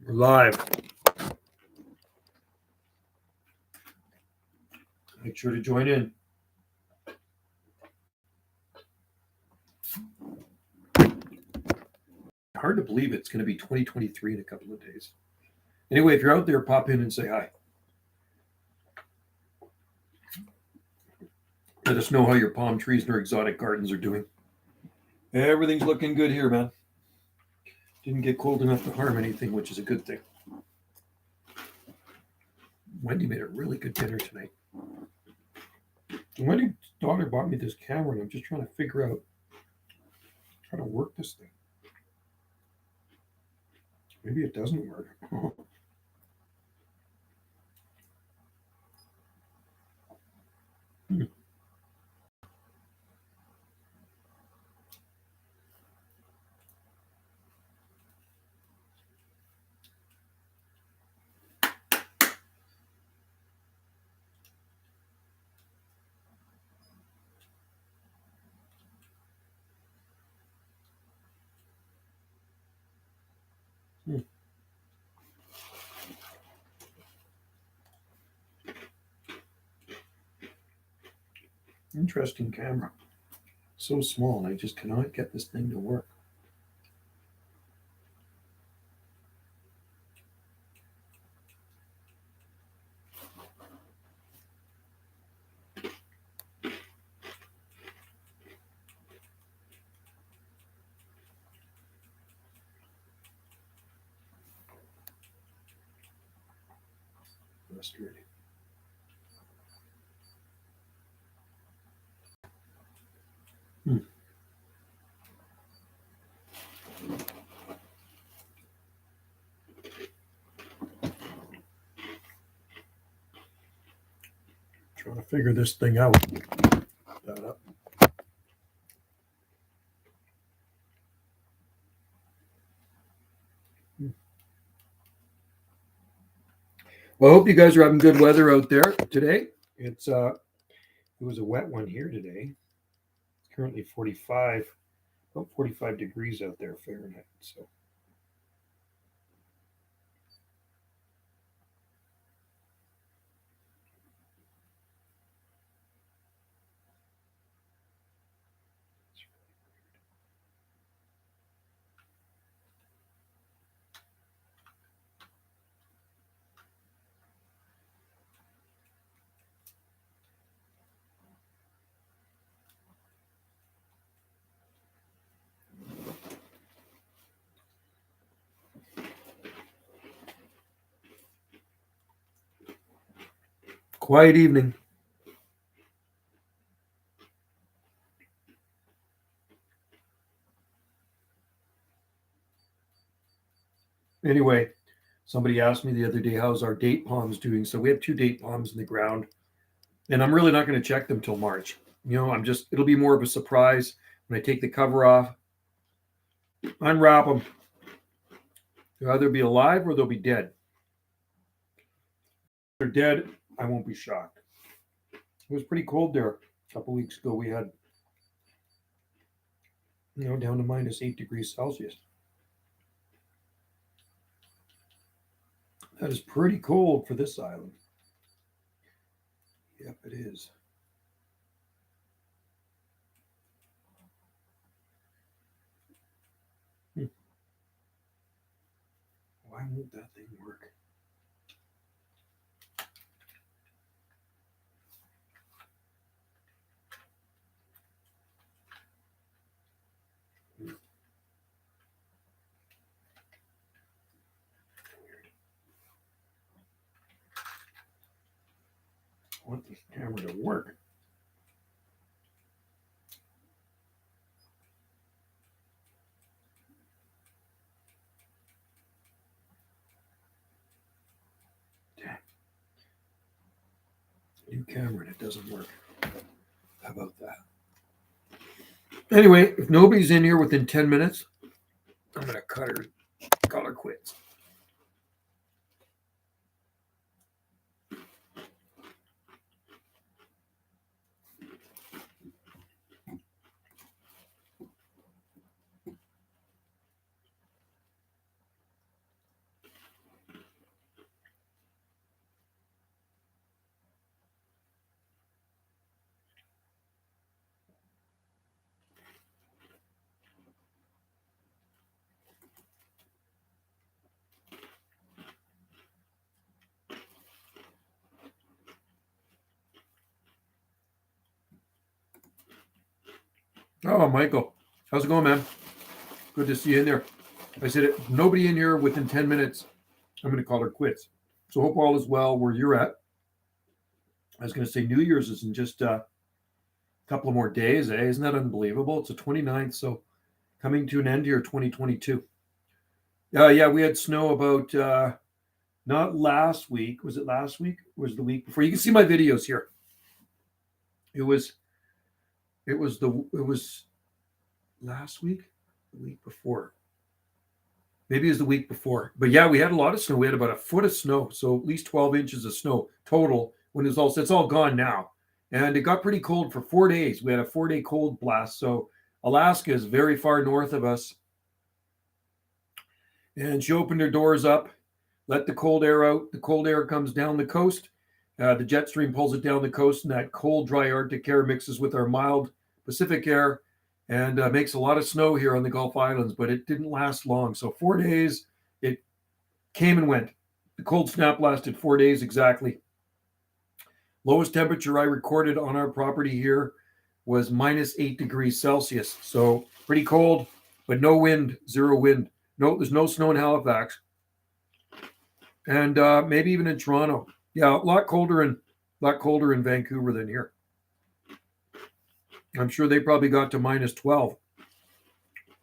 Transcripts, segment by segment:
We're live. Make sure to join in. Hard to believe it's going to be 2023 in a couple of days. Anyway, if you're out there, pop in and say hi. Let us know how your palm trees and your exotic gardens are doing. Everything's looking good here, man. Didn't get cold enough to harm anything, which is a good thing. Wendy made a really good dinner tonight. Wendy's daughter bought me this camera, and I'm just trying to figure out how to work this thing. Maybe it doesn't work. Interesting camera. So small, and I just cannot get this thing to work. Frustrating. Trying to figure this thing out. That up. Well, I hope you guys are having good weather out there today. It was a wet one here today. It's currently 45, about 45 degrees out there Fahrenheit. So quiet evening. Anyway, somebody asked me the other day, how's our date palms doing? So we have 2 date palms in the ground, and I'm really not going to check them till March. It'll be more of a surprise when I take the cover off, unwrap them. They'll either be alive or they'll be dead. If they're dead, I won't be shocked. It was pretty cold there a couple weeks ago. We had, down to -8 degrees Celsius. That is pretty cold for this island. Yep, it is. Why won't that thing work? I want this camera to work. Damn. New camera and it doesn't work. How about that? Anyway, if nobody's in here within 10 minutes, I'm going to call her quits. Oh, Michael. How's it going, man? Good to see you in there. I said, nobody in here within 10 minutes. I'm going to call her quits. So hope all is well where you're at. I was going to say New Year's is in just a couple of more days, eh? Isn't that unbelievable? It's the 29th, so coming to an end here, 2022. Yeah, we had snow about not last week. Was it last week? Or was it the week before? You can see my videos here. It was last week, the week before. Maybe it was the week before. But yeah, we had a lot of snow. We had about a foot of snow, so at least 12 inches of snow total. When it was all, it's all gone now, and it got pretty cold for 4 days. We had a 4-day cold blast. So Alaska is very far north of us, and she opened her doors up, let the cold air out. The cold air comes down the coast. The jet stream pulls it down the coast, and that cold, dry Arctic air mixes with our mild Pacific air and makes a lot of snow here on the Gulf Islands, but it didn't last long. So 4 days, it came and went. The cold snap lasted 4 days exactly. Lowest temperature I recorded on our property here was -8 degrees Celsius. So pretty cold, but no wind, zero wind. No, there's no snow in Halifax. And maybe even in Toronto. Yeah, a lot colder in Vancouver than here. I'm sure they probably got to -12.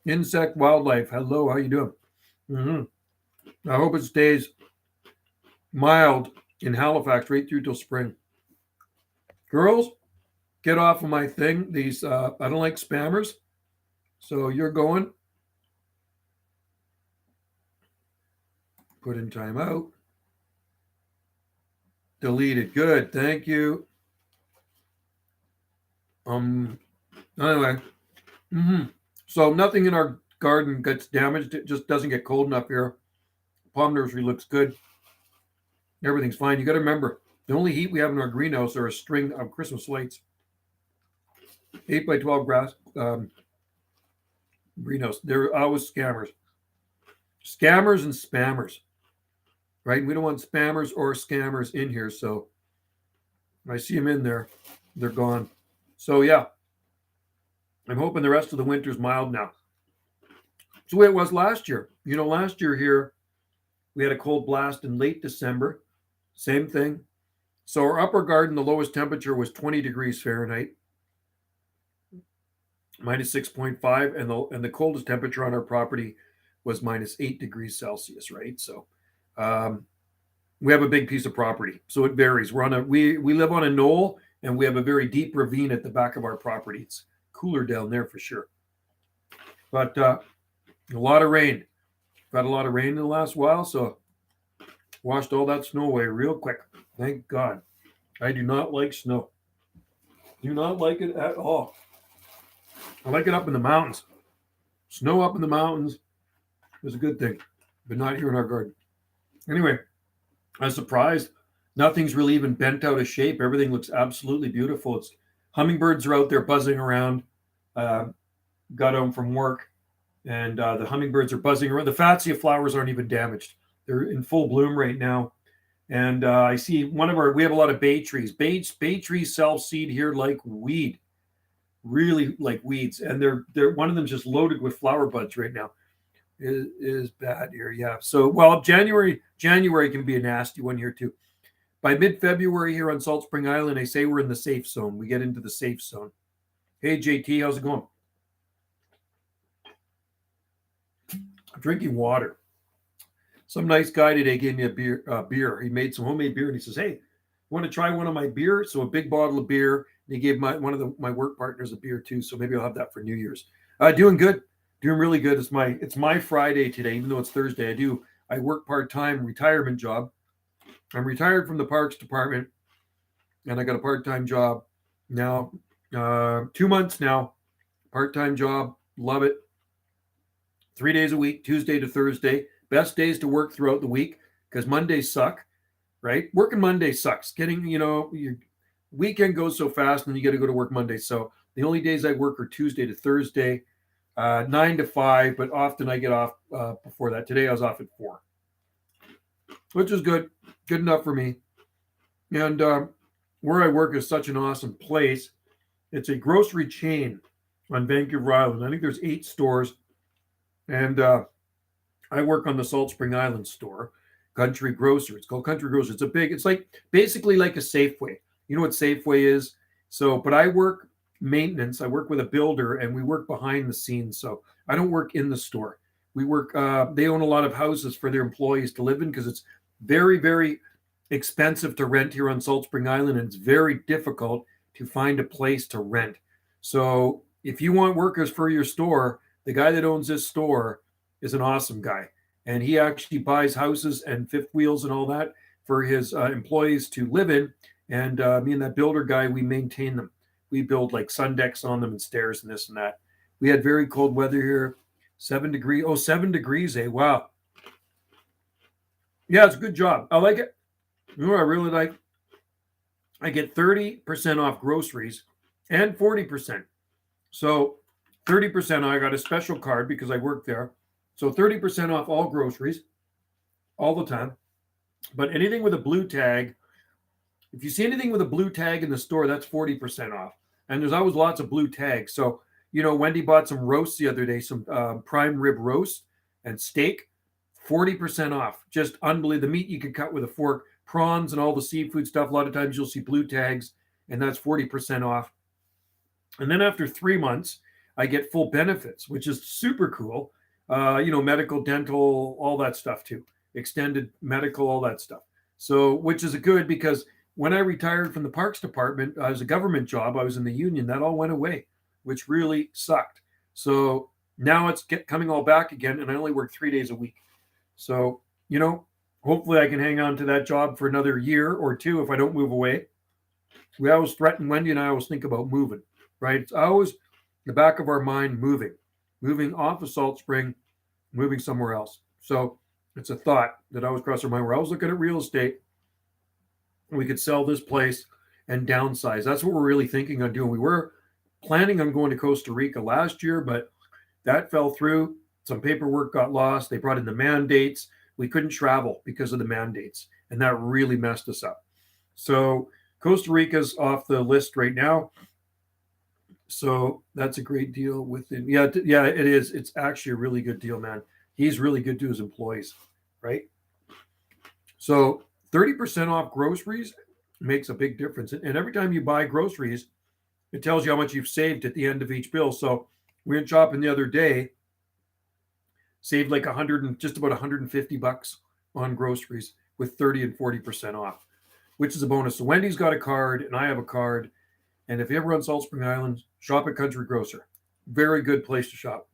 Insect wildlife. Hello, how you doing? I hope it stays mild in Halifax right through till spring. Girls, get off of my thing. These I don't like spammers. So you're going. Put in timeout. Deleted. Good. Thank you. Anyway. So nothing in our garden gets damaged. It just doesn't get cold enough here. Palm nursery looks good. Everything's fine. You got to remember, the only heat we have in our greenhouse are a string of Christmas lights. 8x12 grass greenhouse. They're always scammers. Scammers and spammers. Right? We don't want spammers or scammers in here. So I see them in there. They're gone. So yeah. I'm hoping the rest of the winter's mild now. It's the way it was last year. Last year here, we had a cold blast in late December. Same thing. So our upper garden, the lowest temperature was 20 degrees Fahrenheit, -6.5, and the coldest temperature on our property was -8 degrees Celsius, right? So we have a big piece of property, so it varies. We live on a knoll, and we have a very deep ravine at the back of our property. It's cooler down there for sure. But a lot of rain. Got a lot of rain in the last while, so washed all that snow away real quick. Thank God. I do not like snow. Do not like it at all. I like it up in the mountains. Snow up in the mountains is a good thing, but not here in our garden. Anyway, I was surprised. Nothing's really even bent out of shape. Everything looks absolutely beautiful. Hummingbirds are out there buzzing around. Got home from work, and the hummingbirds are buzzing around. The fatsia flowers aren't even damaged. They're in full bloom right now. And I see we have a lot of bay trees. Bay trees self-seed here like weed, really like weeds. And they're one of them just loaded with flower buds right now. It is bad here, yeah. So, well, January can be a nasty one here too. By mid-February here on Salt Spring Island, they say we're in the safe zone. We get into the safe zone. Hey, JT, how's it going? I'm drinking water. Some nice guy today gave me a beer. He made some homemade beer, and he says, "Hey, you want to try one of my beer?" So a big bottle of beer. And he gave one of my work partners a beer too. So maybe I'll have that for New Year's. Doing good, doing really good. It's my Friday today, even though it's Thursday. I work part-time retirement job. I'm retired from the Parks Department, and I got a part-time job now. 2 months now, part-time job. Love it. 3 days a week, Tuesday to Thursday. Best days to work throughout the week because Mondays suck, right? Working Monday sucks. Your weekend goes so fast and you got to go to work Monday. So the only days I work are Tuesday to Thursday, 9 to 5, but often I get off before that. Today I was off at 4, which is good. Good enough for me. And where I work is such an awesome place. It's a grocery chain. on Vancouver Island. I think there's 8 stores, and I work on the Salt Spring Island store, Country Grocer. It's called Country Grocer. It's like basically like a Safeway. You know what Safeway is? So, but I work maintenance. I work with a builder, and we work behind the scenes. So I don't work in the store. We work. They own a lot of houses for their employees to live in because it's very, very expensive to rent here on Salt Spring Island, and it's very difficult to find a place to rent. So if you want workers for your store, the guy that owns this store is an awesome guy, and he actually buys houses and fifth wheels and all that for his employees to live in. And me and that builder guy, we maintain them. We build like sun decks on them and stairs and this and that. We had very cold weather here, 7 degrees. Oh, 7 degrees, eh? Wow. Yeah, it's a good job. I like it. You know what I really like? I get 30% off groceries and 40%. So 30%, I got a special card because I work there. So 30% off all groceries all the time. But anything with a blue tag, if you see anything with a blue tag in the store, that's 40% off. And there's always lots of blue tags. So, Wendy bought some roasts the other day, some prime rib roast and steak, 40% off. Just unbelievable. The meat you can cut with a fork, prawns and all the seafood stuff. A lot of times you'll see blue tags, and that's 40% off. And then after 3 months, I get full benefits, which is super cool. Medical, dental, all that stuff too. Extended medical, all that stuff. So, which is good because when I retired from the Parks Department, as a government job, I was in the union. That all went away, which really sucked. So now it's coming all back again, and I only work 3 days a week. So, hopefully I can hang on to that job for another year or two if I don't move away. We always threaten, Wendy and I always think about moving, right? It's always in the back of our mind, moving off of Salt Spring, moving somewhere else. So it's a thought that always crosses our mind. We're always looking at real estate. We could sell this place and downsize. That's what we're really thinking on doing. We were planning on going to Costa Rica last year, but that fell through. Some paperwork got lost. They brought in the mandates. We couldn't travel because of the mandates, and that really messed us up. So Costa Rica's off the list right now. So that's a great deal with him. Yeah, it is. It's actually a really good deal, man. He's really good to his employees, right? So 30% off groceries makes a big difference. And every time you buy groceries, it tells you how much you've saved at the end of each bill. So we went shopping the other day, saved like just about $150 on groceries with 30 and 40% off, which is a bonus. So Wendy's got a card and I have a card. And if you ever on Salt Spring Island, shop at Country Grocer. Very good place to shop.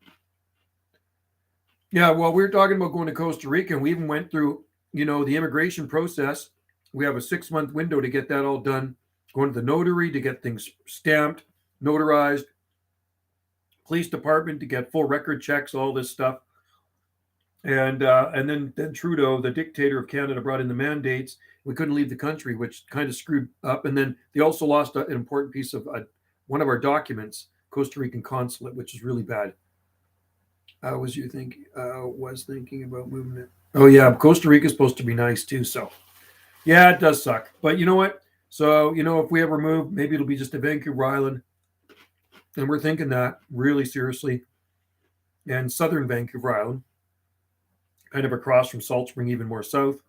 Yeah, well, we were talking about going to Costa Rica, and we even went through, the immigration process. We have a 6-month window to get that all done. Going to the notary to get things stamped, notarized, police department to get full record checks, all this stuff. And then Trudeau, the dictator of Canada, brought in the mandates. We couldn't leave the country, which kind of screwed up. And then they also lost an important piece of one of our documents, Costa Rican consulate, which is really bad. Was thinking about moving it. Oh yeah, Costa Rica is supposed to be nice too. So yeah, it does suck. But you know what? So if we ever move, maybe it'll be just a Vancouver Island, and we're thinking that really seriously. And southern Vancouver Island, kind of across from Salt Spring, even more south.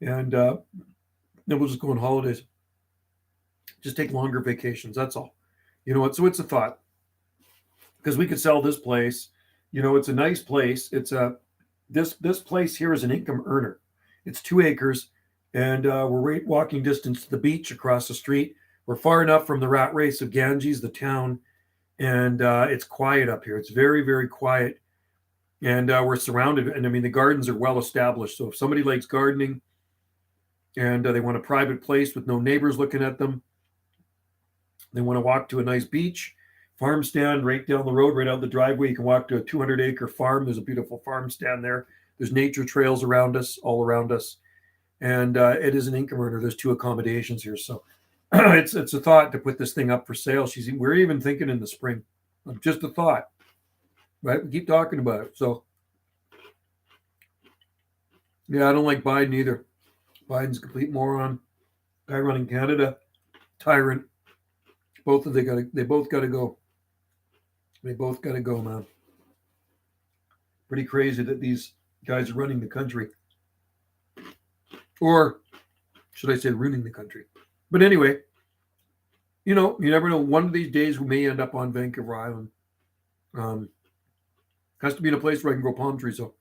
And then we'll just go on holidays. Just take longer vacations. That's all. You know what? So it's a thought. Because we could sell this place. It's a nice place. It's this place here is an income earner. It's 2 acres, and we're right walking distance to the beach across the street. We're far enough from the rat race of Ganges, the town, and it's quiet up here. It's very, very quiet. And we're surrounded. And I mean, the gardens are well established. So if somebody likes gardening and they want a private place with no neighbors looking at them, they want to walk to a nice beach, farm stand right down the road, right out the driveway. You can walk to a 200-acre farm. There's a beautiful farm stand there. There's nature trails around us, all around us. And it is an income earner. There's 2 accommodations here. So it's a thought to put this thing up for sale. We're even thinking in the spring. Just a thought. Right? We keep talking about it. So, yeah, I don't like Biden either. Biden's a complete moron. Guy running Canada, tyrant. They both got to go. They both got to go, man. Pretty crazy that these guys are running the country. Or should I say ruining the country? But anyway, you never know. One of these days we may end up on Vancouver Island. Has to be in a place where I can grow palm trees. So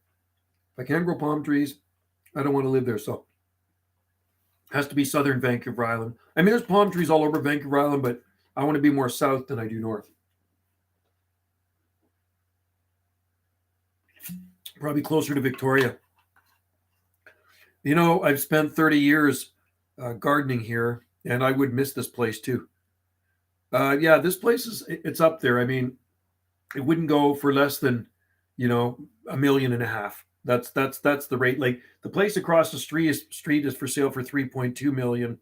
if I can't grow palm trees, I don't want to live there. So has to be southern Vancouver Island. I mean, there's palm trees all over Vancouver Island, but I want to be more south than I do north. Probably closer to Victoria. I've spent 30 years gardening here, and I would miss this place too. Yeah, this place it's up there. I mean, it wouldn't go for less than, $1.5 million. That's the rate. Like the place across the street is for sale for 3.2 million,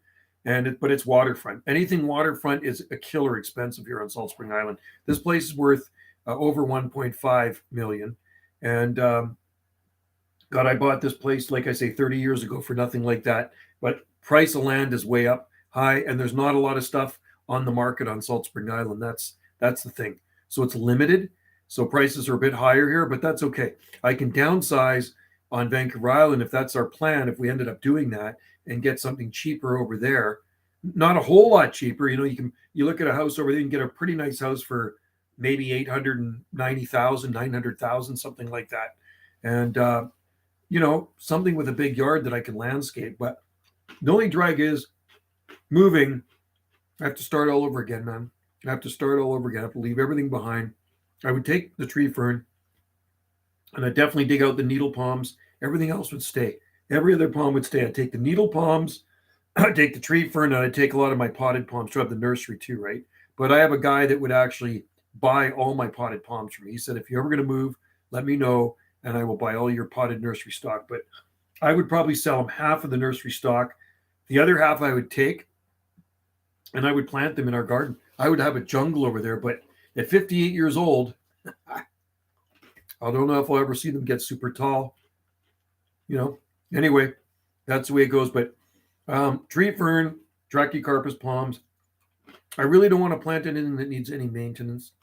but it's waterfront. Anything waterfront is a killer expensive here on Salt Spring Island. This place is worth over 1.5 million, and God, I bought this place, like I say, 30 years ago for nothing like that. But price of land is way up high, and there's not a lot of stuff on the market on Salt Spring Island. That's the thing. So it's limited. So prices are a bit higher here, but that's okay. I can downsize on Vancouver Island if that's our plan, if we ended up doing that, and get something cheaper over there. Not a whole lot cheaper. You look at a house over there, you can get a pretty nice house for maybe 890,000, 900,000, something like that. And something with a big yard that I can landscape. But the only drag is moving. I have to start all over again, man. I have to start all over again. I have to leave everything behind. I would take the tree fern and I'd definitely dig out the needle palms. Everything else would stay. Every other palm would stay. I'd take the needle palms, I'd take the tree fern, and I'd take a lot of my potted palms to have the nursery too, right? But I have a guy that would actually buy all my potted palms from me. He said, if you're ever going to move, let me know and I will buy all your potted nursery stock. But I would probably sell him half of the nursery stock. The other half I would take and I would plant them in our garden. I would have a jungle over there, but at 58 years old, I don't know if I'll ever see them get super tall. Anyway, that's the way it goes. But tree fern, Trachycarpus palms, I really don't want to plant anything that needs any maintenance.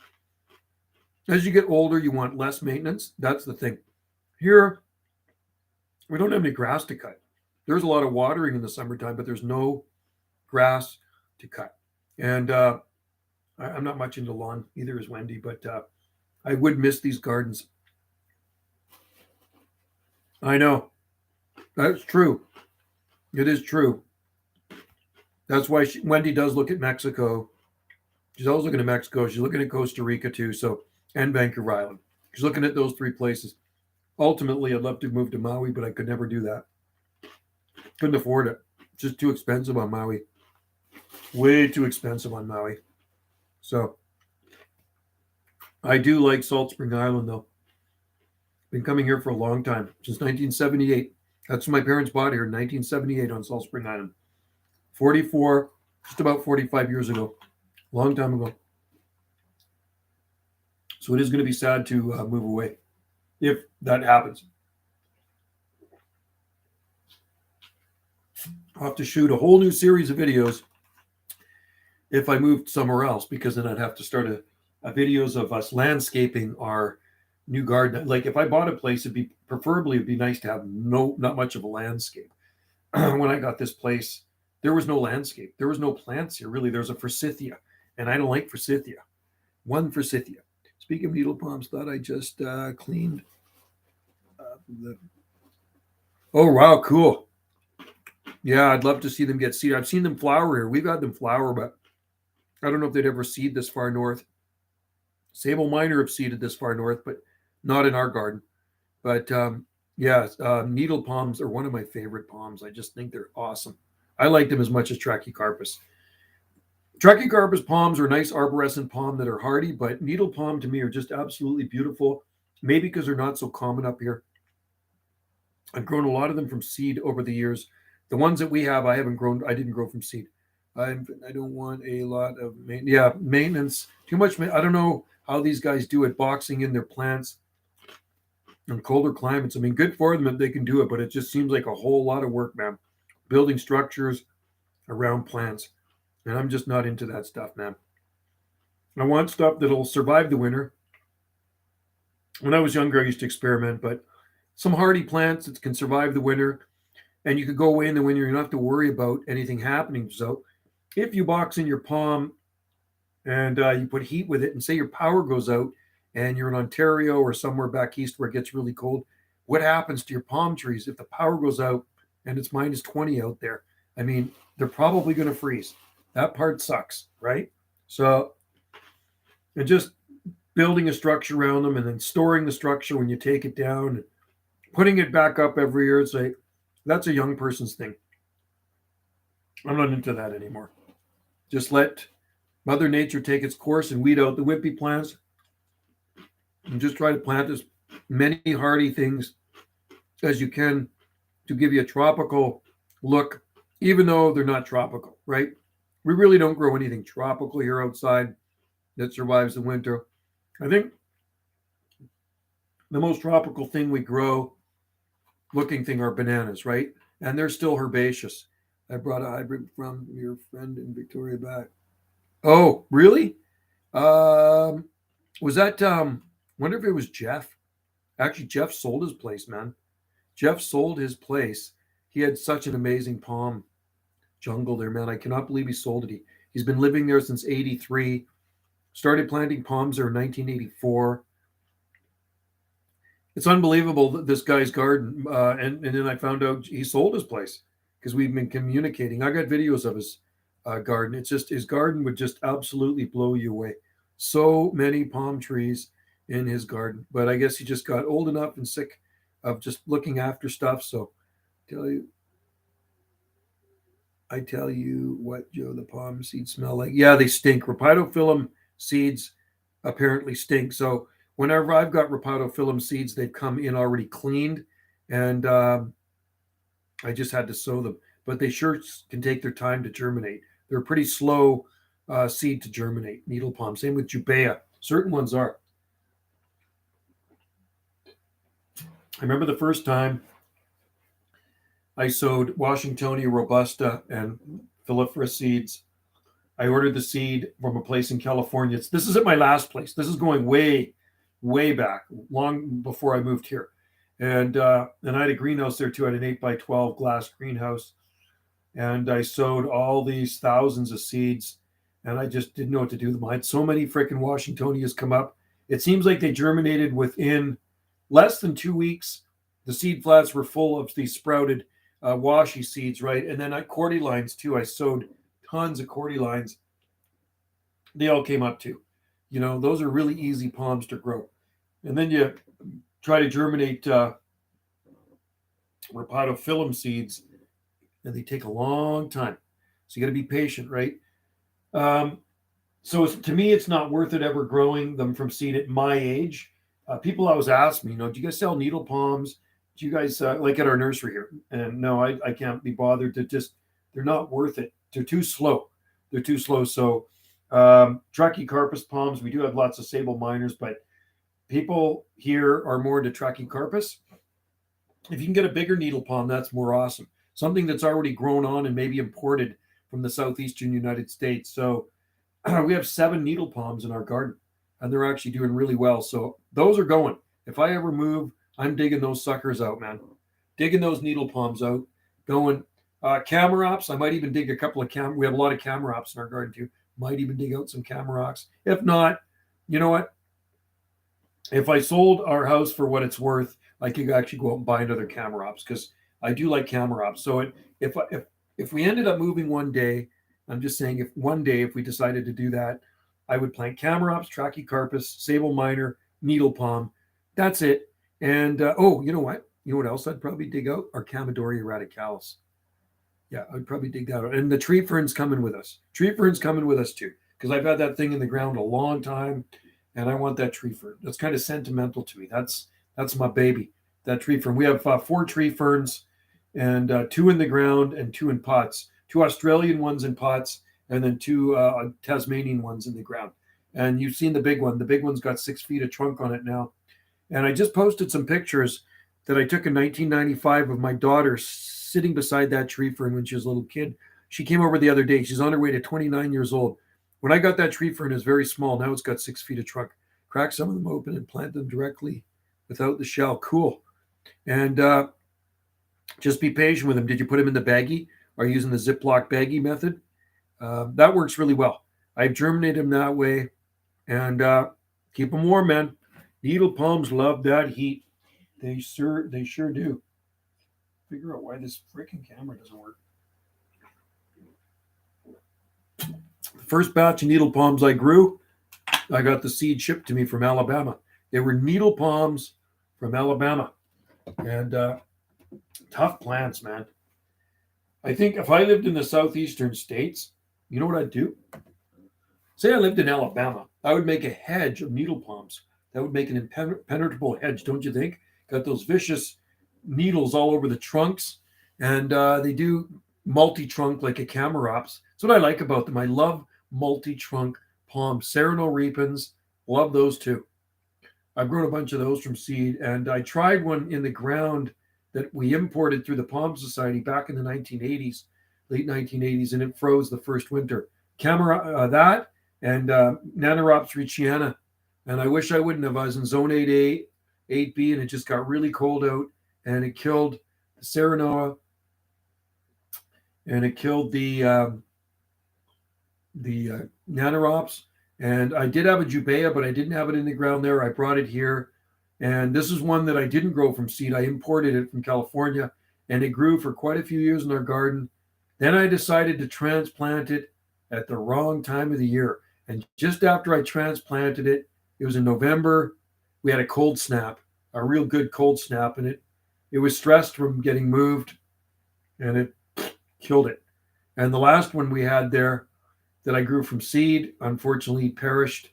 As you get older, you want less maintenance. That's the thing. Here, we don't have any grass to cut. There's a lot of watering in the summertime, but there's no grass to cut. And I'm not much into lawn, either is Wendy, but I would miss these gardens. I know. That's true. It is true. That's why Wendy does look at Mexico. She's always looking at Mexico. She's looking at Costa Rica too. And Vancouver Island. She's looking at those three places. Ultimately, I'd love to move to Maui, but I could never do that. Couldn't afford it. It's just too expensive on Maui. Way too expensive on Maui. So I do like Salt Spring Island, though. Been coming here for a long time, since 1978. That's when my parents bought here in 1978 on Salt Spring Island. 44, just about 45 years ago. Long time ago. So it is going to be sad to move away if that happens. I'll have to shoot a whole new series of videos if I moved somewhere else, because then I'd have to start a videos of us landscaping our new garden. Like if I bought a place, it'd be nice to have not much of a landscape. When I got this place, there was no landscape. There was no plants here, really. There's a forsythia, and I don't like forsythia. One forsythia. Speaking of needle palms, thought I just cleaned the. Oh, wow, cool. Yeah, I'd love to see them get seeded. I've seen them flower here. We've had them flower, but I don't know if they'd ever seed this far north. Sable Minor have seeded this far north, but not in our garden. But needle palms are one of my favorite palms. I just think they're awesome. I like them as much as Trachycarpus. Trachycarpus palms are a nice arborescent palm that are hardy, but needle palm to me are just absolutely beautiful. Maybe because they're not so common up here. I've grown a lot of them from seed over the years. The ones that we have, I didn't grow from seed. I don't want a lot of maintenance. Too much. I don't know how these guys do it, boxing in their plants in colder climates. I mean, good for them if they can do it, but it just seems like a whole lot of work, man. Building structures around plants. And I'm just not into that stuff, man. I want stuff that'll survive the winter When I was younger, I used to experiment, but some hardy plants that can survive the winter, and you could go away in the winter, you don't have to worry about anything happening. So if you box in your palm and you put heat with it, and say your power goes out and you're in Ontario or somewhere back east where it gets really cold, what happens to your palm trees if the power goes out and it's minus 20 out there? I mean, they're probably going to freeze. That part sucks, right? So, and just building a structure around them and then storing the structure when you take it down and putting it back up every year, it's like that's a young person's thing. I'm not into that anymore. Just let Mother Nature take its course and weed out the wimpy plants and just try to plant as many hardy things as you can to give you a tropical look, even though they're not tropical, right? We really don't grow anything tropical here outside that survives the winter. I think the most tropical thing we grow looking thing are bananas, right? And they're still herbaceous. I brought a hybrid from your friend in Victoria back. Oh, really? Um, was that wonder if it was Jeff? Actually, Jeff sold his place, man. Jeff sold his place. He had such an amazing palm jungle there, man. I cannot believe he sold it. He's been living there since 83. Started planting palms there in 1984. It's unbelievable that this guy's garden. And then I found out he sold his place because we've been communicating. I got videos of his garden. It's just his garden would just absolutely blow you away. So many palm trees in his garden, but I guess he just got old enough and sick of just looking after stuff. So tell you, I tell you what, Joe, the palm seeds smell like. Yeah, they stink. Rapidophyllum seeds apparently stink. So whenever I've got rapidophyllum seeds, they've come in already cleaned, and I just had to sow them. But they sure can take their time to germinate. They're a pretty slow seed to germinate. Needle palm. Same with Jubea. Certain ones are. I remember the first time I sowed Washingtonia robusta and phyllophora seeds. I ordered the seed from a place in California. This is at my last place. This is going way, way back, long before I moved here. And I had a greenhouse there too. I had an 8x12 glass greenhouse. And I sowed all these thousands of seeds, and I just didn't know what to do with them. I had so many freaking Washingtonias come up. It seems like they germinated within less than 2 weeks. The seed flats were full of these sprouted washy seeds, right? And then cordylines too. I sowed tons of cordylines. They all came up too. You know, those are really easy palms to grow. And then you try to germinate rapidophyllum seeds, and they take a long time. So you got to be patient, right? So to me, it's not worth it ever growing them from seed at my age. People always ask me, do you guys sell needle palms? Do you guys like at our nursery here? And no, I can't be bothered to they're not worth it. They're too slow. They're too slow. So Trachycarpus palms, we do have lots of sable minors, but people here are more into Trachycarpus. If you can get a bigger needle palm, that's more awesome. Something that's already grown on and maybe imported from the southeastern United States. So we have 7 needle palms in our garden, and they're actually doing really well. So those are going. If I ever move, I'm digging those suckers out, man. Digging those needle palms out. Going. Camarops, I might even dig a couple of we have a lot of camarops in our garden too. Might even dig out some camarops. If not, you know what? If I sold our house for what it's worth, I could actually go out and buy another camarops because I do like camarops. So if we ended up moving one day, I'm just saying if one day if we decided to do that, I would plant camarops, Trachycarpus, sable minor, needle palm. That's it. And you know what? You know what else I'd probably dig out? Our Camadoria radicalis. Yeah, I'd probably dig that out. And the tree fern's coming with us. Tree fern's coming with us too, because I've had that thing in the ground a long time, and I want that tree fern. That's kind of sentimental to me. That's my baby. That tree fern. We have 4 tree ferns, and 2 in the ground and 2 in pots. 2 Australian ones in pots, and then 2 Tasmanian ones in the ground. And you've seen the big one. The big one's got 6 feet of trunk on it now. And I just posted some pictures that I took in 1995 of my daughter sitting beside that tree fern when she was a little kid. She came over the other day. She's on her way to 29 years old. When I got that tree fern, it was very small. Now it's got 6 feet of trunk. Crack some of them open and plant them directly without the shell. Cool. And just be patient with them. Did you put them in the baggie? Are you using the Ziploc baggie method? That works really well. I've germinated them that way, and keep them warm, man. Needle palms love that heat. They sure do. Figure out why this freaking camera doesn't work. The first batch of needle palms I grew, I got the seed shipped to me from Alabama. They were needle palms from Alabama, and tough plants, man. I think if I lived in the southeastern states, you know what I'd do? Say I lived in Alabama, I would make a hedge of needle palms. That would make an impenetrable hedge, don't you think? Got those vicious needles all over the trunks, and they do multi-trunk like a Camarops. That's what I like about them. I love multi-trunk palms. Sereno repens, love those too. I've grown a bunch of those from seed, and I tried one in the ground that we imported through the Palm Society back in the 1980s, late 1980s, and it froze the first winter. That and Nanoropes ricciana. And I wish I wouldn't have. I was in zone 8A, 8B, and it just got really cold out, and it killed the Serenoa, and it killed the Nanoropes. And I did have a Jubea, but I didn't have it in the ground there. I brought it here. And this is one that I didn't grow from seed. I imported it from California, and it grew for quite a few years in our garden. Then I decided to transplant it at the wrong time of the year. And just after I transplanted it, it was in November, we had a cold snap, a real good cold snap, and it was stressed from getting moved, and it killed it. And the last one we had there that I grew from seed, unfortunately perished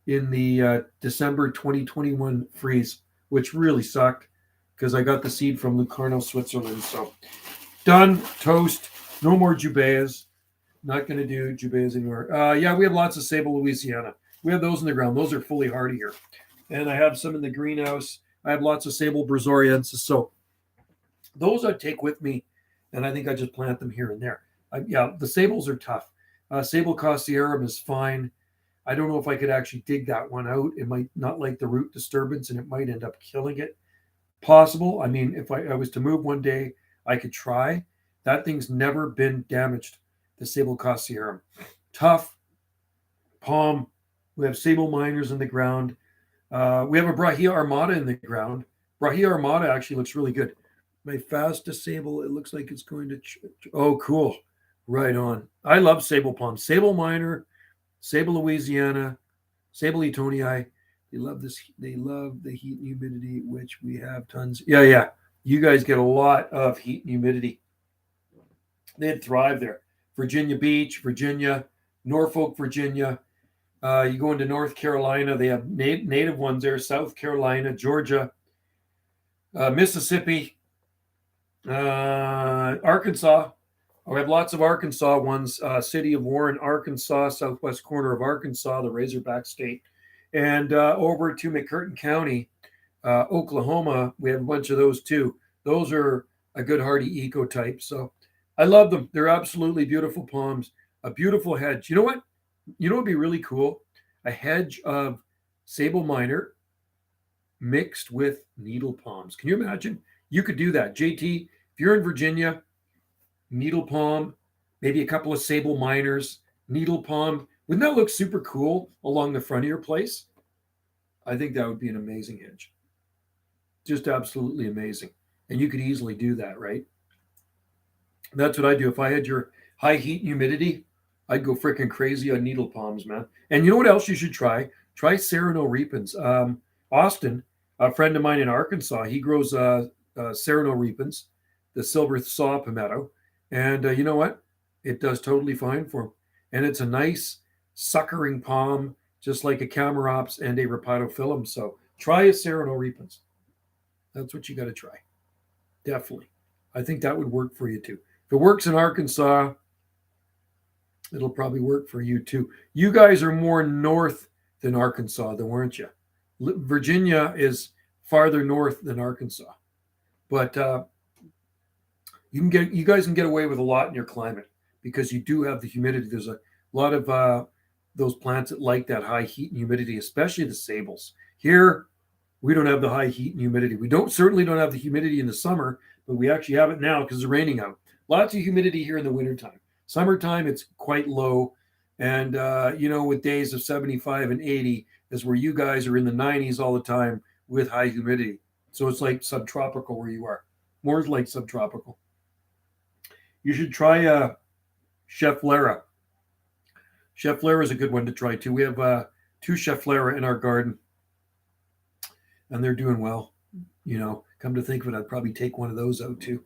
in the December 2021 freeze, which really sucked because I got the seed from Locarno, Switzerland. So done, toast, no more Jubeas. Not going to do Jubeas anymore. Yeah, we have lots of Sable Louisiana. We have those in the ground. Those are fully hardy here. And I have some in the greenhouse. I have lots of Sable Brazoriensis. So those I take with me, and I think I just plant them here and there. Yeah, the Sables are tough. Sable Costiarum is fine. I don't know if I could actually dig that one out. It might not like the root disturbance, and it might end up killing it. Possible. I mean, if I was to move one day, I could try. That thing's never been damaged, the Sable Costiarum. Tough palm. We have Sable Minors in the ground. We have a Brahia Armada in the ground. Brahia Armada actually looks really good. My fastest Sable, it looks like it's going to... Oh, cool. Right on. I love Sable palm. Sable Minor, Sable Louisiana, Sable Etonii. They love this. They love the heat and humidity, which we have tons. Yeah. You guys get a lot of heat and humidity. They'd thrive there. Virginia Beach, Virginia, Norfolk, Virginia. You go into North Carolina, they have native ones there. South Carolina, Georgia, Mississippi, Arkansas. We have lots of Arkansas ones. City of Warren, Arkansas, southwest corner of Arkansas, the Razorback State. And over to McCurtain County, Oklahoma, we have a bunch of those too. Those are a good hardy ecotype. So I love them. They're absolutely beautiful palms. A beautiful hedge. You know what? You know what would be really cool? A hedge of Sable Minor mixed with needle palms. Can you imagine? You could do that. JT, if you're in Virginia, needle palm, maybe a couple of Sable Minors, needle palm. Wouldn't that look super cool along the front of your place? I think that would be an amazing hedge. Just absolutely amazing. And you could easily do that, right? That's what I do. If I had your high heat and humidity, I'd go freaking crazy on needle palms, man. And you know what else you should try? Try Sereno repens. Austin, a friend of mine in Arkansas, he grows Sereno repens, the silver saw palmetto. And you know what? It does totally fine for him. And it's a nice suckering palm, just like a Camarops and a Rapatophyllum. So try a Sereno repens. That's what you got to try. Definitely. I think that would work for you too. If it works in Arkansas, it'll probably work for you too. You guys are more north than Arkansas, though, weren't you? Virginia is farther north than Arkansas. But you guys can get away with a lot in your climate because you do have the humidity. There's a lot of those plants that like that high heat and humidity, especially the sables. Here, We don't have the high heat and humidity. We certainly don't have the humidity in the summer, but we actually have it now because it's raining out. Lots of humidity here in the wintertime. Summertime, it's quite low. And, with days of 75 and 80 is where you guys are in the 90s all the time with high humidity. So it's like subtropical where you are. More like subtropical. You should try Chef Lara. Chef Lara is a good one to try too. We have 2 Chef Lara in our garden, and they're doing well. Come to think of it, I'd probably take one of those out too.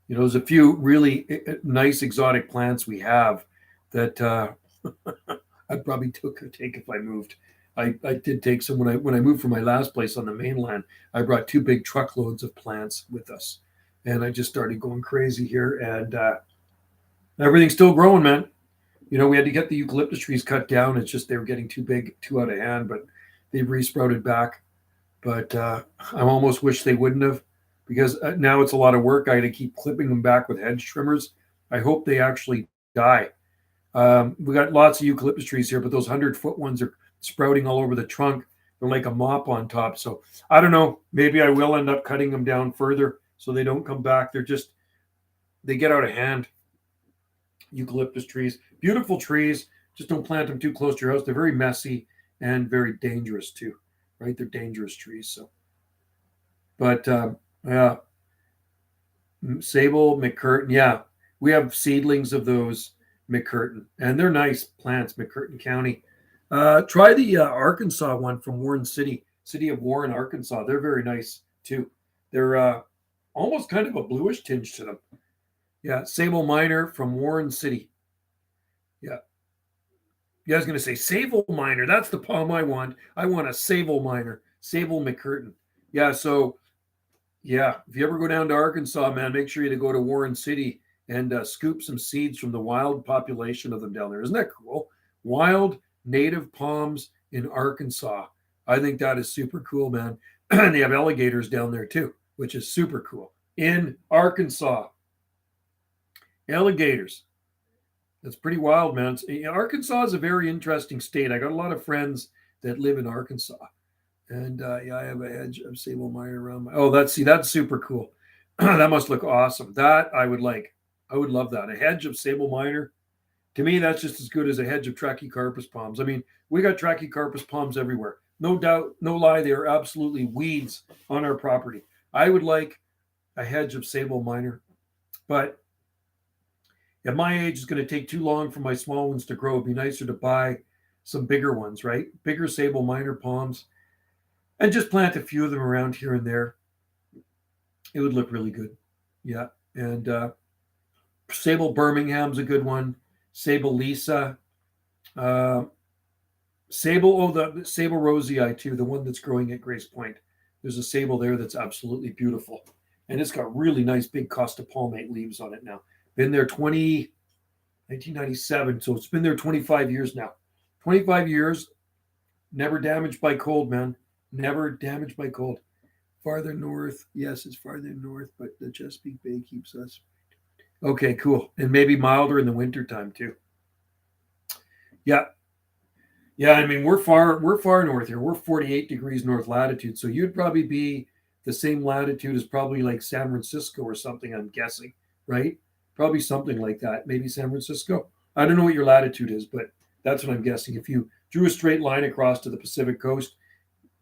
There's a few really nice exotic plants we have that I'd probably take if I moved. I did take some when I moved from my last place on the mainland. I brought 2 big truckloads of plants with us, and I just started going crazy here, and everything's still growing, man. We had to get the eucalyptus trees cut down. It's just they were getting too big, too out of hand, but they've resprouted back. But I almost wish they wouldn't have, because now it's a lot of work. I had to keep clipping them back with hedge trimmers. I hope they actually die. We got lots of eucalyptus trees here, but those 100-foot ones are sprouting all over the trunk. They're like a mop on top. So I don't know. Maybe I will end up cutting them down further so they don't come back. They get out of hand. Eucalyptus trees, beautiful trees. Just don't plant them too close to your house. They're very messy and very dangerous too, right? They're dangerous trees. So, but yeah, Sable, McCurtain. Yeah, we have seedlings of those McCurtain, and they're nice plants. McCurtain County. Try the Arkansas one from Warren City of Warren, Arkansas. They're very nice too. They're almost kind of a bluish tinge to them. Yeah, Sable Minor from Warren City. Yeah. Yeah, I was going to say Sable Minor. That's the palm I want. I want a Sable Minor. Sable McCurtain. Yeah, so, yeah, if you ever go down to Arkansas, man, make sure you go to Warren City and scoop some seeds from the wild population of them down there. Isn't that cool? Wild native palms in Arkansas. I think that is super cool, man. And they have alligators down there too, which is super cool. In Arkansas. Alligators. That's pretty wild, man. Arkansas is a very interesting state. I got a lot of friends that live in Arkansas. And yeah, I have a hedge of Sable Minor around my. Oh, that's super cool. That must look awesome. That I would like. I would love that. A hedge of Sable Minor. To me, that's just as good as a hedge of Trachycarpus palms. I mean, we got Trachycarpus palms everywhere. No doubt, no lie, they are absolutely weeds on our property. I would like a hedge of Sable Minor. But at my age, it's going to take too long for my small ones to grow. It'd be nicer to buy some bigger ones, right? Bigger Sable Minor palms. And just plant a few of them around here and there. It would look really good. Yeah. And Sable Birmingham's a good one. Sable Lisa. The Sable Rosii too, the one that's growing at Grace Point. There's a Sable there that's absolutely beautiful. And it's got really nice big Costa palmate leaves on it now. Been there 1997, so it's been there 25 years now. 25 years, never damaged by cold, man. Never damaged by cold. Farther north, yes, it's farther north, but the Chesapeake Bay keeps us. Okay, cool. And maybe milder in the wintertime too. Yeah. Yeah, I mean, we're far north here. We're 48 degrees north latitude, so you'd probably be the same latitude as probably like San Francisco or something, I'm guessing, right? Probably something like that. Maybe San Francisco. I don't know what your latitude is, but that's what I'm guessing. If you drew a straight line across to the Pacific coast,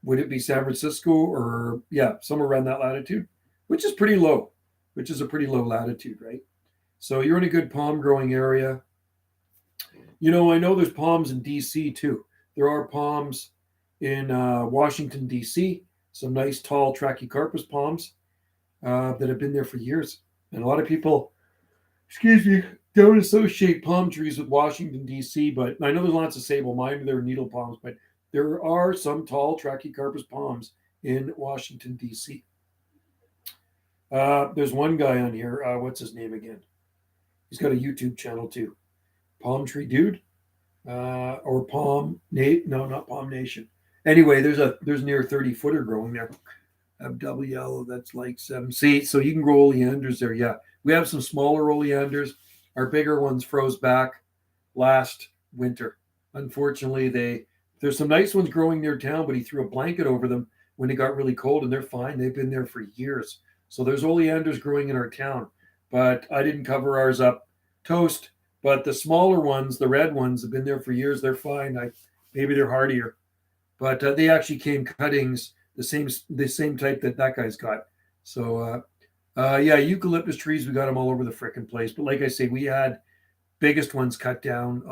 would it be San Francisco or, yeah, somewhere around that latitude, which is pretty low, which is a pretty low latitude, right? So you're in a good palm growing area. I know there's palms in D.C. too. There are palms in Washington, D.C., some nice tall Trachycarpus palms that have been there for years. And a lot of people, don't associate palm trees with Washington, D.C., but I know there's lots of Sable Minor, there are needle palms, but there are some tall Trachycarpus palms in Washington, D.C. There's one guy on here. What's his name again? He's got a YouTube channel too. Palm Tree Dude, or Palm Nate? No, not Palm Nation. Anyway, there's near 30-footer growing there. WL, that's like 7. See, so you can grow oleanders there. Yeah, we have some smaller oleanders. Our bigger ones froze back last winter. Unfortunately, there's some nice ones growing near town, but he threw a blanket over them when it got really cold, and they're fine. They've been there for years. So there's oleanders growing in our town, but I didn't cover ours up toast. But the smaller ones, the red ones, have been there for years. They're fine. Maybe they're hardier, but they actually came cuttings the same type that guy's got. So yeah, eucalyptus trees, we got them all over the frickin' place. But like I say, we had biggest ones cut down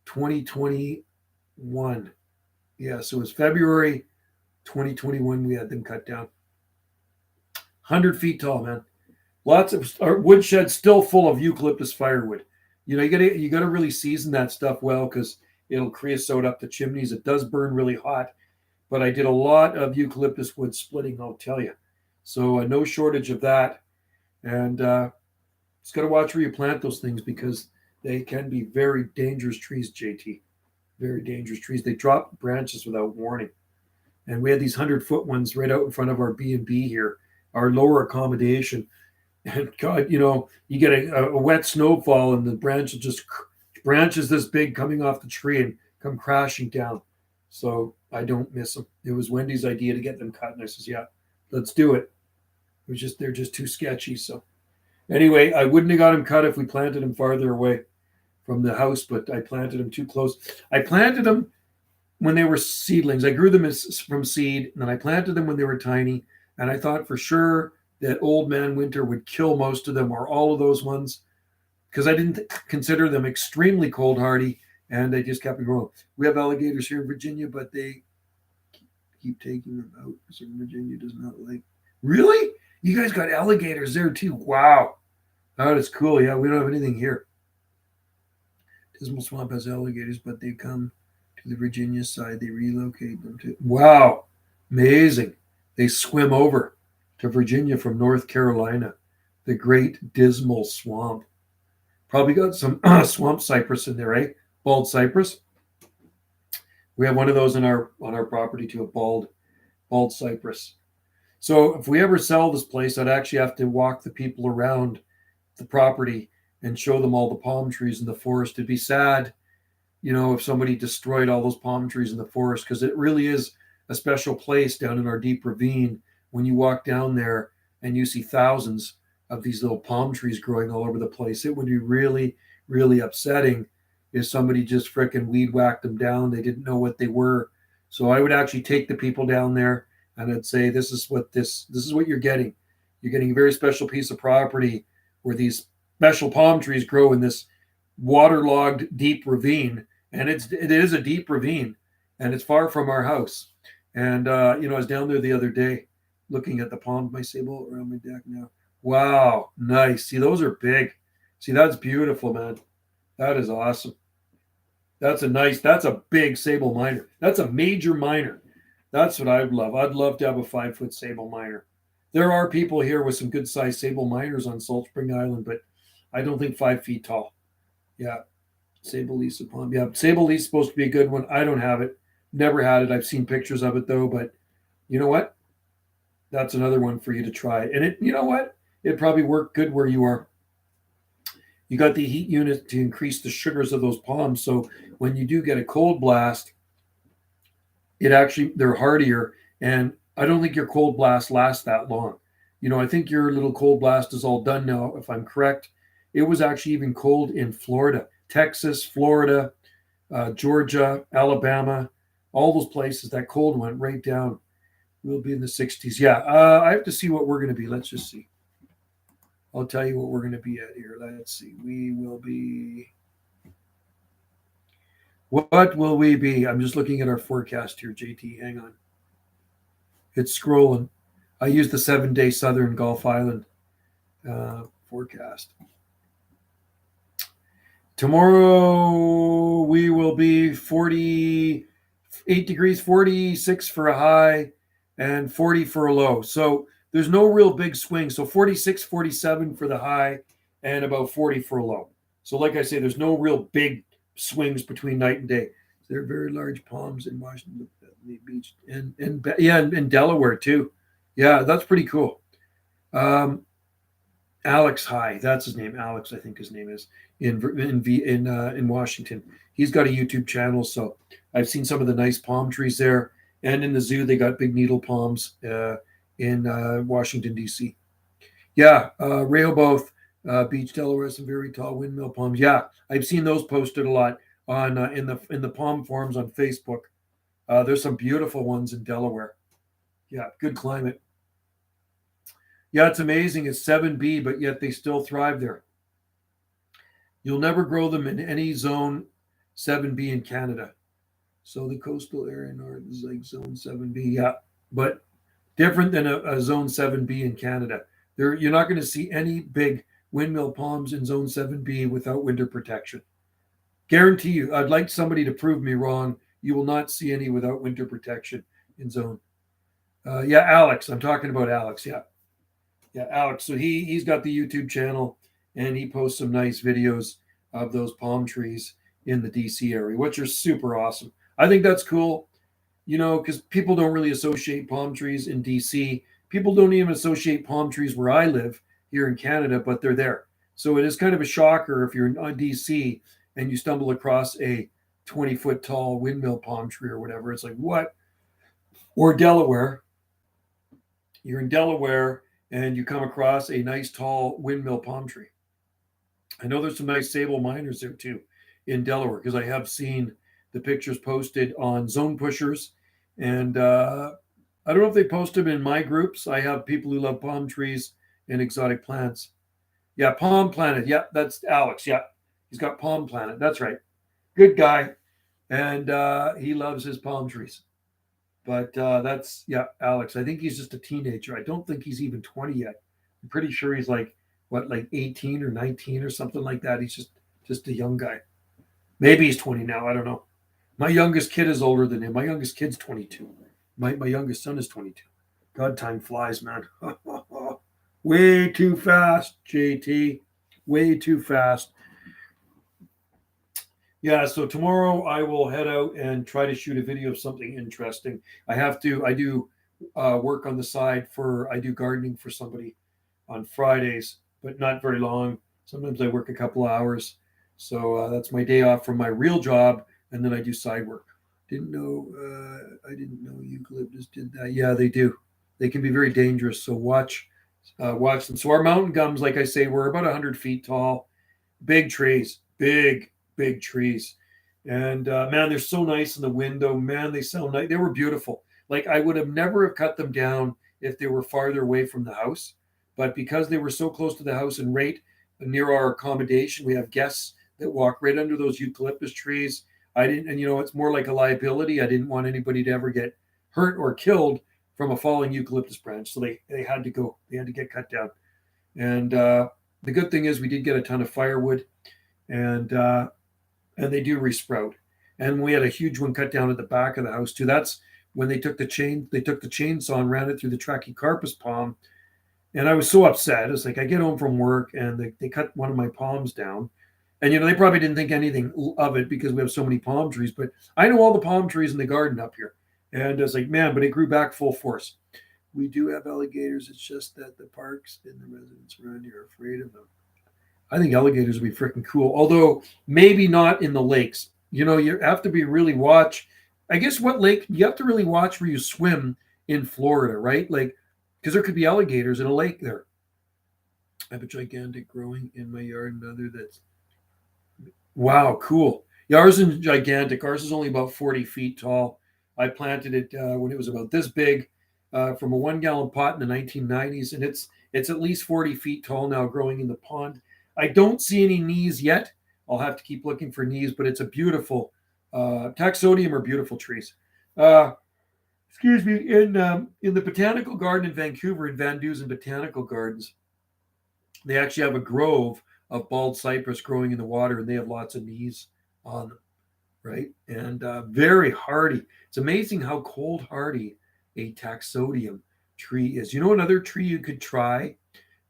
2021. Yeah, so it was February 2021 we had them cut down. 100 feet tall, man. Lots of our woodshed still full of eucalyptus firewood. You gotta really season that stuff well because it'll creosote up the chimneys. It does burn really hot, but I did a lot of eucalyptus wood splitting, I'll tell you. So no shortage of that. And just got to watch where you plant those things because they can be very dangerous trees, JT. Very dangerous trees. They drop branches without warning. And we had these 100-foot ones right out in front of our B&B here, our lower accommodation. And God, you get a wet snowfall and the branches this big coming off the tree and come crashing down. So I don't miss them. It was Wendy's idea to get them cut. And I says, yeah, let's do it. They're just too sketchy. So anyway, I wouldn't have got them cut if we planted them farther away from the house, but I planted them too close. I planted them when they were seedlings. I grew them from seed, and then I planted them when they were tiny. And I thought for sure that Old Man Winter would kill most of them or all of those ones because I didn't consider them extremely cold hardy, and they just kept growing. We have alligators here in Virginia, but they keep taking them out. So Virginia does not like. Really? You guys got alligators there too? Wow. That is cool. Yeah, we don't have anything here. Dismal Swamp has alligators, but they come to the Virginia side. They relocate them to. Wow. Amazing. They swim over to Virginia from North Carolina. The Great Dismal Swamp. Probably got some swamp cypress in there, eh? Bald cypress. We have one of those on our property too, a bald cypress. So if we ever sell this place, I'd actually have to walk the people around the property and show them all the palm trees in the forest. It'd be sad, if somebody destroyed all those palm trees in the forest, because it really is a special place down in our deep ravine. When you walk down there and you see thousands of these little palm trees growing all over the place, it would be really, really upsetting if somebody just frickin' weed whacked them down. They didn't know what they were. So I would actually take the people down there and I'd say, this is what you're getting. You're getting a very special piece of property where these special palm trees grow in this waterlogged deep ravine. And it is a deep ravine, and it's far from our house. And I was down there the other day looking at the palm, my sable around my deck now. Wow, nice. See, those are big. See, that's beautiful, man. That is awesome. That's a big sable miner. That's a major miner. That's what I'd love. I'd love to have a 5-foot sable miner. There are people here with some good sized sable miners on Salt Spring Island, but I don't think 5 feet tall. Yeah. Sable leaf palm. Yeah. Sable leaf's supposed to be a good one. I don't have it. Never had it. I've seen pictures of it though, but you know what? That's another one for you to try. And you know what? It'd probably work good where you are. You got the heat unit to increase the sugars of those palms. So when you do get a cold blast, they're hardier. And I don't think your cold blast lasts that long. I think your little cold blast is all done now, if I'm correct. It was actually even cold in Florida, Texas, Florida, Georgia, Alabama, all those places. That cold went right down. We'll be in the 60s. Yeah, I have to see what we're going to be. Let's just see. I'll tell you what we're going to be at here. Let's see. What will we be? I'm just looking at our forecast here, JT. Hang on. It's scrolling. I use the 7-day Southern Gulf Island forecast. Tomorrow we will be 48 degrees, 46 for a high, and 40 for a low. So there's no real big swing. So 46, 47 for the high, and about 40 for a low. So like I say, there's no real big swings between night and day. There are very large palms in Washington Beach and in Delaware too. Yeah, that's pretty cool. Alex High, that's his name. Alex, I think his name is in Washington. He's got a YouTube channel, so I've seen some of the nice palm trees there. And in the zoo, they got big needle palms in Washington, D.C. Yeah, Rehoboth Beach, Delaware, some very tall windmill palms. Yeah, I've seen those posted a lot on in the palm forums on Facebook. There's some beautiful ones in Delaware. Yeah, good climate. Yeah, it's amazing. It's 7B, but yet they still thrive there. You'll never grow them in any zone 7B in Canada. So the coastal area north is like zone 7B. Yeah, but different than a zone 7B in Canada. You're not going to see any big windmill palms in zone 7B without winter protection. Guarantee you. I'd like somebody to prove me wrong. You will not see any without winter protection in zone. Yeah, Alex. I'm talking about Alex. Yeah. Yeah, Alex. So he's got the YouTube channel and he posts some nice videos of those palm trees in the DC area, which are super awesome. I think that's cool, because people don't really associate palm trees in DC. People don't even associate palm trees where I live here in Canada, but they're there. So it is kind of a shocker if you're in DC and you stumble across a 20-foot tall windmill palm tree or whatever. It's like, what? Or Delaware. You're in Delaware and you come across a nice tall windmill palm tree. I know there's some nice sable miners there too in Delaware because I have seen the pictures posted on Zone Pushers. And I don't know if they post them in my groups. I have people who love palm trees and exotic plants. Yeah, Palm Planet. Yeah, that's Alex. Yeah, he's got Palm Planet. That's right. Good guy. And he loves his palm trees. But yeah, Alex. I think he's just a teenager. I don't think he's even 20 yet. I'm pretty sure he's like 18 or 19 or something like that. He's just a young guy. Maybe he's 20 now. I don't know. My youngest kid is older than him. My youngest kid's 22. My youngest son is 22. God, time flies, man. Way too fast, JT. Way too fast. Yeah, so tomorrow I will head out and try to shoot a video of something interesting. I do work on the side I do gardening for somebody on Fridays, but not very long. Sometimes I work a couple hours. So that's my day off from my real job, and then I do side work. I didn't know eucalyptus did that. Yeah, they do. They can be very dangerous. So watch them. So our mountain gums, like I say, we're about 100 feet tall. Big trees, big trees. And man, they're so nice in the window. Man, they sound nice. They were beautiful. Like I would have never have cut them down if they were farther away from the house. But because they were so close to the house and right near our accommodation, we have guests that walk right under those eucalyptus trees. I didn't, and it's more like a liability. I didn't want anybody to ever get hurt or killed from a falling eucalyptus branch. So they had to go. They had to get cut down. And the good thing is we did get a ton of firewood, and they do resprout. And we had a huge one cut down at the back of the house too. That's when they took the chainsaw and ran it through the Trachycarpus palm. And I was so upset. It's like I get home from work and they cut one of my palms down. And they probably didn't think anything of it because we have so many palm trees. But I know all the palm trees in the garden up here. And I was like, man, but it grew back full force. We do have alligators. It's just that the parks and the residents around here are afraid of them. I think alligators would be freaking cool. Although maybe not in the lakes. You have to be really watch. I guess what lake you have to really watch where you swim in Florida, right? Like, because there could be alligators in a lake there. I have a gigantic growing in my yard, another that's wow, cool. Yeah, ours is gigantic. Ours is only about 40 feet tall. I planted it when it was about this big from a 1-gallon pot in the 1990s, and it's at least 40 feet tall now, growing in the pond. I don't see any knees yet. I'll have to keep looking for knees, but it's a beautiful taxodium are beautiful trees. Excuse me. In the botanical garden in Vancouver, in Van Dusen Botanical Gardens, they actually have a grove of bald cypress growing in the water, and they have lots of knees on them, right? And very hardy. It's amazing how cold hardy a taxodium tree is. Another tree you could try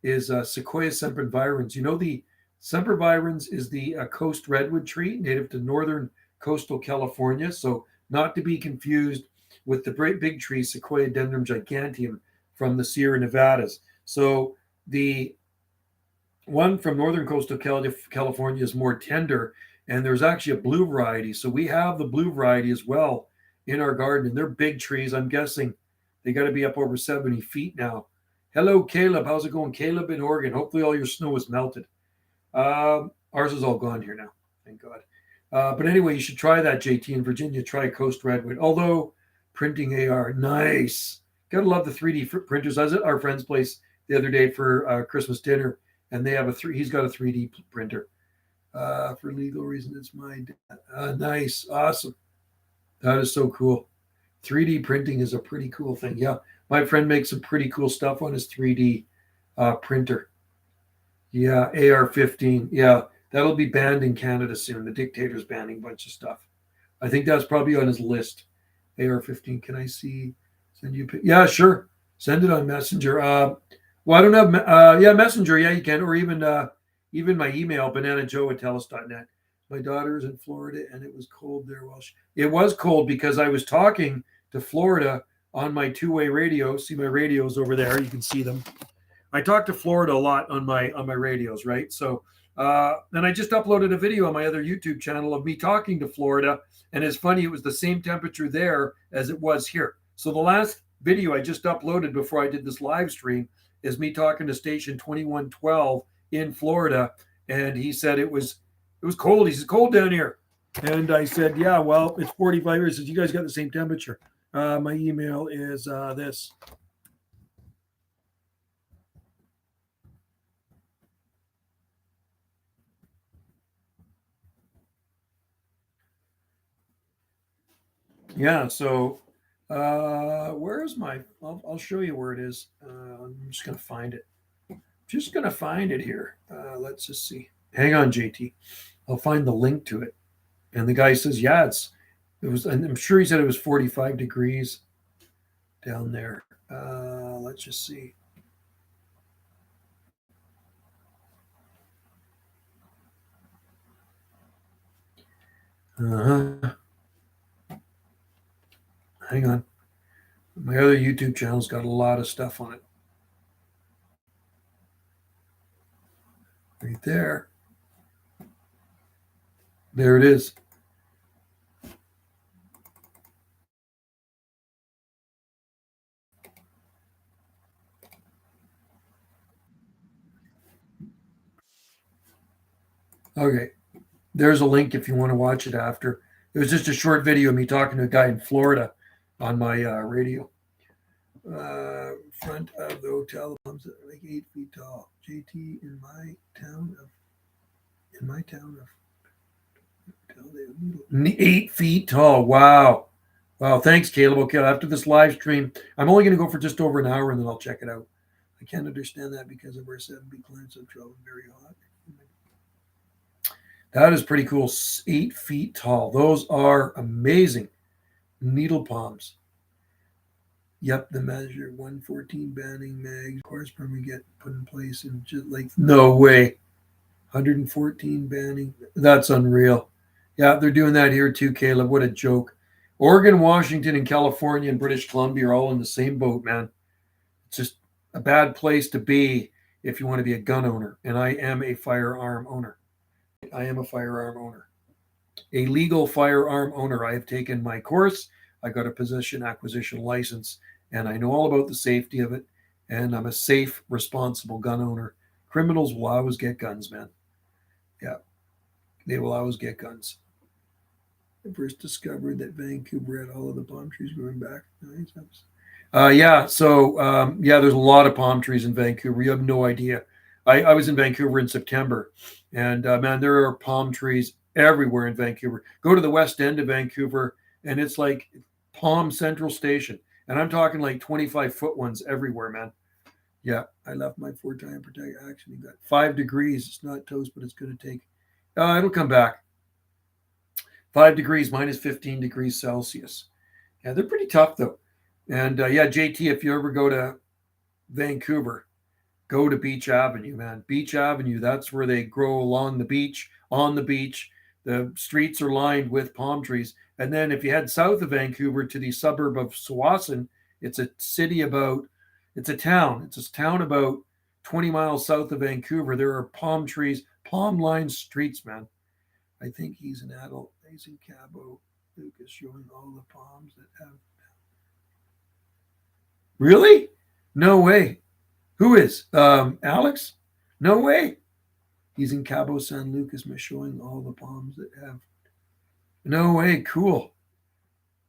is Sequoia sempervirens. The sempervirens is the coast redwood tree native to northern coastal California. So not to be confused with the great big tree Sequoia dendron giganteum from the Sierra Nevadas. So the one from northern coastal California is more tender, and there's actually a blue variety. So we have the blue variety as well, in our garden. And they're big trees. I'm guessing they got to be up over 70 feet now. Hello, Caleb. How's it going? Caleb in Oregon. Hopefully all your snow is melted. Ours is all gone here now. Thank God. But anyway, you should try that, JT, in Virginia. Try Coast Redwood. Although printing AR, nice. Gotta love the 3D printers. I was at our friend's place the other day for Christmas dinner, and they have he's got a 3D printer. For legal reasons, it's my dad. Nice. Awesome. That is so cool. 3D printing is a pretty cool thing. Yeah. My friend makes some pretty cool stuff on his 3D printer. Yeah. AR-15. Yeah. That'll be banned in Canada soon. The dictator's banning a bunch of stuff. I think that's probably on his list. AR-15. Can I see? Send you? Yeah, sure. Send it on Messenger. Well, I don't have. Yeah, Messenger. Yeah, you can, or even my email, bananajoe@telus.net. My daughter's in Florida, and it was cold there. It was cold because I was talking to Florida on my two-way radio. See my radios over there. You can see them. I talk to Florida a lot on my radios, right? So, and I just uploaded a video on my other YouTube channel of me talking to Florida, and it's funny, it was the same temperature there as it was here. So the last video I just uploaded before I did this live stream is me talking to station 2112 in Florida, and he said it was cold. He said, cold down here. And I said, yeah, well, it's 45 here. He says, you guys got the same temperature. My email is this. Yeah, so where is my, I'll show you where it is. I'm just going to find it. Just going to find it here. Let's just see. Hang on, JT. I'll find the link to it. And the guy says, yeah, it was, and I'm sure he said it was 45 degrees down there. Let's just see. Hang on. My other YouTube channel's got a lot of stuff on it. Right there. There it is. Okay. There's a link if you want to watch it after. It was just a short video of me talking to a guy in Florida on my radio. Front of the hotel, the palms are like 8 feet tall. JT, in my town of 8 feet tall. Wow. Wow. Thanks, Caleb. Okay, after this live stream, I'm only going to go for just over an hour and then I'll check it out. I can't understand that because of our 7B clients of trouble, very hot. That is pretty cool. 8 feet tall. Those are amazing. Needle palms. Yep, the measure 114 banning mags. Course permit get put in place in just like no way. 114 banning. That's unreal. Yeah, they're doing that here too, Caleb. What a joke. Oregon, Washington, and California and British Columbia are all in the same boat, man. It's just a bad place to be if you want to be a gun owner. And I am a firearm owner. I am a firearm owner. A legal firearm owner. I have taken my course. I got a possession acquisition license, and I know all about the safety of it. And I'm a safe, responsible gun owner. Criminals will always get guns, man. Yeah, they will always get guns. I first discovered that Vancouver had all of the palm trees growing back. Nice. Yeah, so yeah, there's a lot of palm trees in Vancouver. You have no idea. I was in Vancouver in September, and man, there are palm trees everywhere in Vancouver. Go to the west end of Vancouver, and it's like Palm Central Station. And I'm talking like 25-foot ones everywhere, man. Yeah, I left my 4-time protect. Actually, got 5 degrees. It's not toast, but it's going to take. It'll come back. 5 degrees minus 15 degrees Celsius. Yeah, they're pretty tough though. And yeah, JT, if you ever go to Vancouver, go to Beach Avenue, man. Beach Avenue, that's where they grow along the beach, on the beach. The streets are lined with palm trees. And then if you head south of Vancouver to the suburb of Tsawwassen, it's a town about 20 miles south of Vancouver. There are palm trees, palm lined streets, man. I think he's an adult. He's in Cabo. Lucas showing all the palms that have. Really? No way. Who is? Alex? No way. He's in Cabo San Lucas, showing all the palms that have. No way. Cool.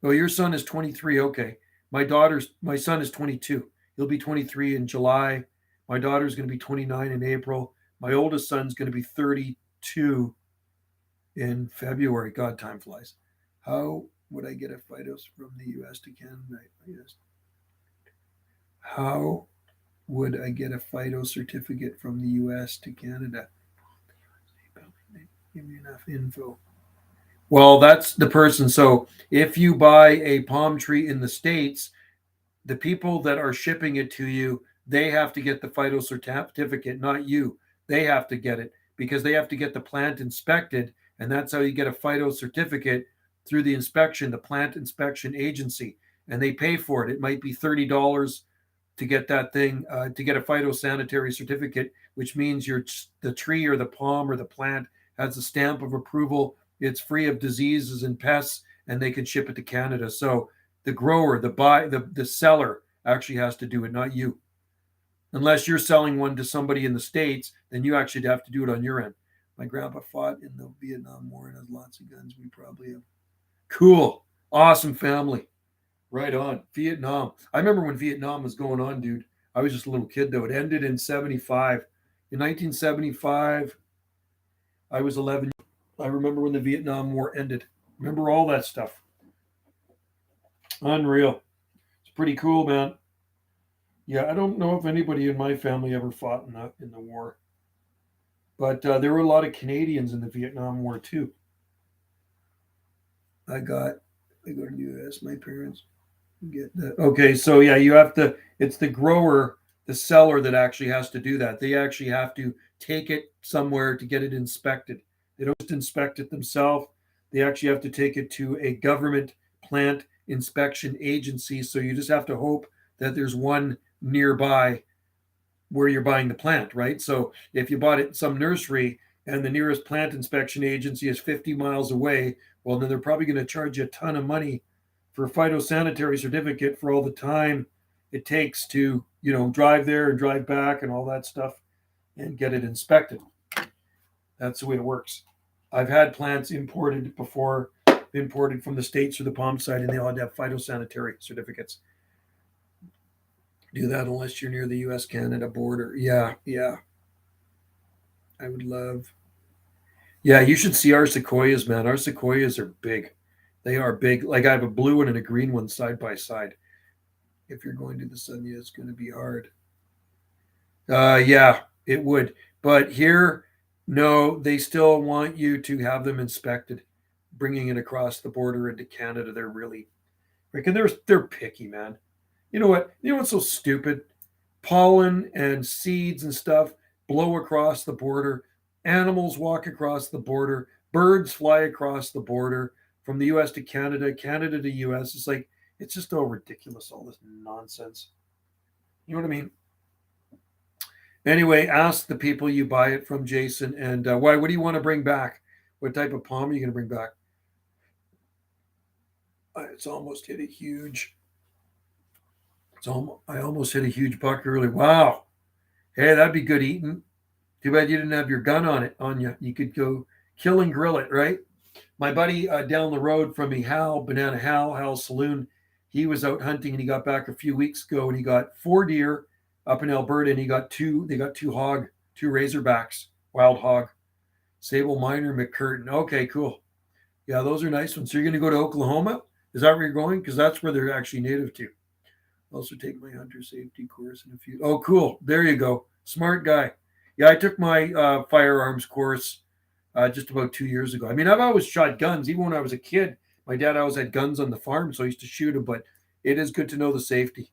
Oh, your son is 23. Okay. My son is 22. He'll be 23 in July. My daughter's going to be 29 in April. My oldest son's going to be 32 in February. God, time flies. How would I get a Fidos from the US to Canada? Yes. How would I get a FIDO certificate from the US to Canada? Give me enough info. Well, that's the person. So if you buy a palm tree in the States, the people that are shipping it to you, they have to get the FIDO certificate, not you. They have to get it because they have to get the plant inspected. And that's how you get a FIDO certificate through the inspection, the plant inspection agency. And they pay for it. It might be $30 to get that thing, to get a phytosanitary certificate, which means the tree or the palm or the plant has a stamp of approval. It's free of diseases and pests, and they can ship it to Canada. So the grower, the seller actually has to do it, not you. Unless you're selling one to somebody in the States, then you actually have to do it on your end. My grandpa fought in the Vietnam War and has lots of guns. We probably have. Cool. Awesome family. Right on. Vietnam. I remember when Vietnam was going on, dude. I was just a little kid, though. It ended in 75. In 1975, I was 11. I remember when the Vietnam War ended. Remember all that stuff. Unreal. It's pretty cool, man. Yeah, I don't know if anybody in my family ever fought in the war. But there were a lot of Canadians in the Vietnam War, too. I go to the U.S. My parents get that. Okay, so yeah, you have to. It's the grower, the seller that actually has to do that. They actually have to take it somewhere to get it inspected. They don't just inspect it themselves. They actually have to take it to a government plant inspection agency. So you just have to hope that there's one nearby where you're buying the plant, right? So if you bought it in some nursery and the nearest plant inspection agency is 50 miles away, well, then they're probably going to charge you a ton of money for a phytosanitary certificate for all the time it takes to, drive there and drive back and all that stuff and get it inspected. That's the way it works. I've had plants imported before, imported from the States or the palm side, and they all have phytosanitary certificates. Do that unless you're near the US-Canada border. Yeah. I would love. Yeah, you should see our sequoias, man. Our sequoias are big. They are big. Like I have a blue one and a green one side by side. If you're going to the sun, yeah, it's going to be hard. Yeah, it would. But here, no, they still want you to have them inspected. Bringing it across the border into Canada, they're really, like, and they're picky, man. You know what? You know what's so stupid? Pollen and seeds and stuff blow across the border. Animals walk across the border. Birds fly across the border from the US to Canada, Canada to US. It's like, it's just all ridiculous, all this nonsense. You know what I mean? Anyway, ask the people you buy it from, Jason. And why? What do you want to bring back? What type of palm are you going to bring back? It's almost hit a huge. I almost hit a huge buck early. Wow. Hey, that'd be good eating. Too bad you didn't have your gun on you. You could go kill and grill it, right? My buddy down the road from me, Hal's Saloon, he was out hunting and he got back a few weeks ago and he got 4 deer up in Alberta and they got two razorbacks, wild hog, sable miner, McCurtain. Okay, cool. Yeah, those are nice ones. So you're going to go to Oklahoma? Is that where you're going? Because that's where they're actually native to. Also take my hunter safety course in a few. Oh, cool. There you go. Smart guy. Yeah, I took my firearms course just about 2 years ago. I mean, I've always shot guns. Even when I was a kid, my dad always had guns on the farm, so I used to shoot them. But it is good to know the safety.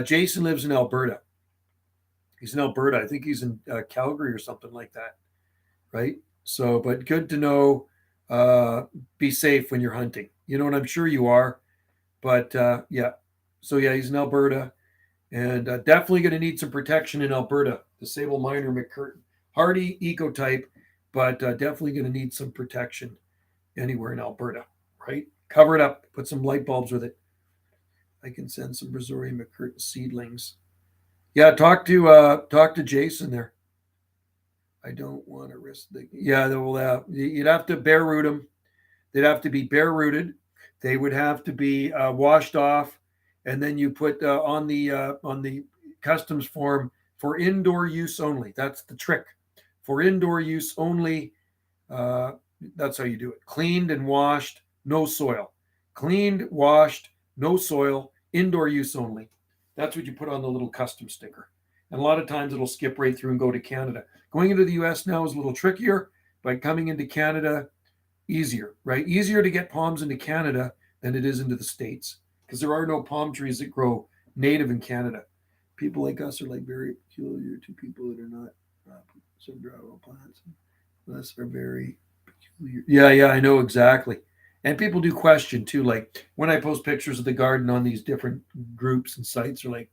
Jason lives in Alberta. He's in Alberta. I think he's in Calgary or something like that, right? So, but good to know. Be safe when you're hunting. You know, and I'm sure you are. But yeah. So yeah, he's in Alberta, and definitely going to need some protection in Alberta. The sable miner McCurtain, hardy ecotype, but definitely going to need some protection anywhere in Alberta, right? Cover it up. Put some light bulbs with it. I can send some Brazoria McCurtain seedlings. Yeah, talk to Jason there. I don't want to risk the. Yeah, well, you'd have to bare root them. They'd have to be bare rooted. They would have to be washed off, and then you put on the customs form for indoor use only. That's the trick. For indoor use only. Uh, that's how you do it. Cleaned and washed, no soil. Cleaned, washed, no soil, indoor use only. That's what you put on the little custom sticker. And a lot of times it'll skip right through and go to Canada. Going into the US now is a little trickier, but coming into Canada, easier, right? Easier to get palms into Canada than it is into the States because there are no palm trees that grow native in Canada. People like us are like very peculiar to people that are not subdrival plants. Unless are very peculiar. Yeah, I know exactly. And people do question too, like when I post pictures of the garden on these different groups and sites, are like,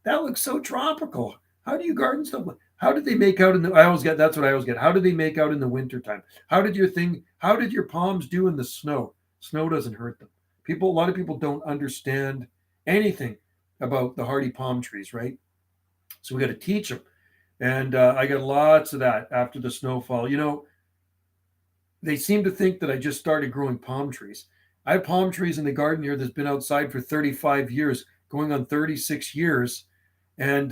that looks so tropical. How do you garden stuff? How did they make out in the? I always get that's what I always get. How did they make out in the wintertime? How did your thing? How did your palms do in the snow? Snow doesn't hurt them. A lot of people don't understand anything about the hardy palm trees, right? So we got to teach them. And I got lots of that after the snowfall. They seem to think that I just started growing palm trees. I have palm trees in the garden here that's been outside for 35 years, going on 36 years. And,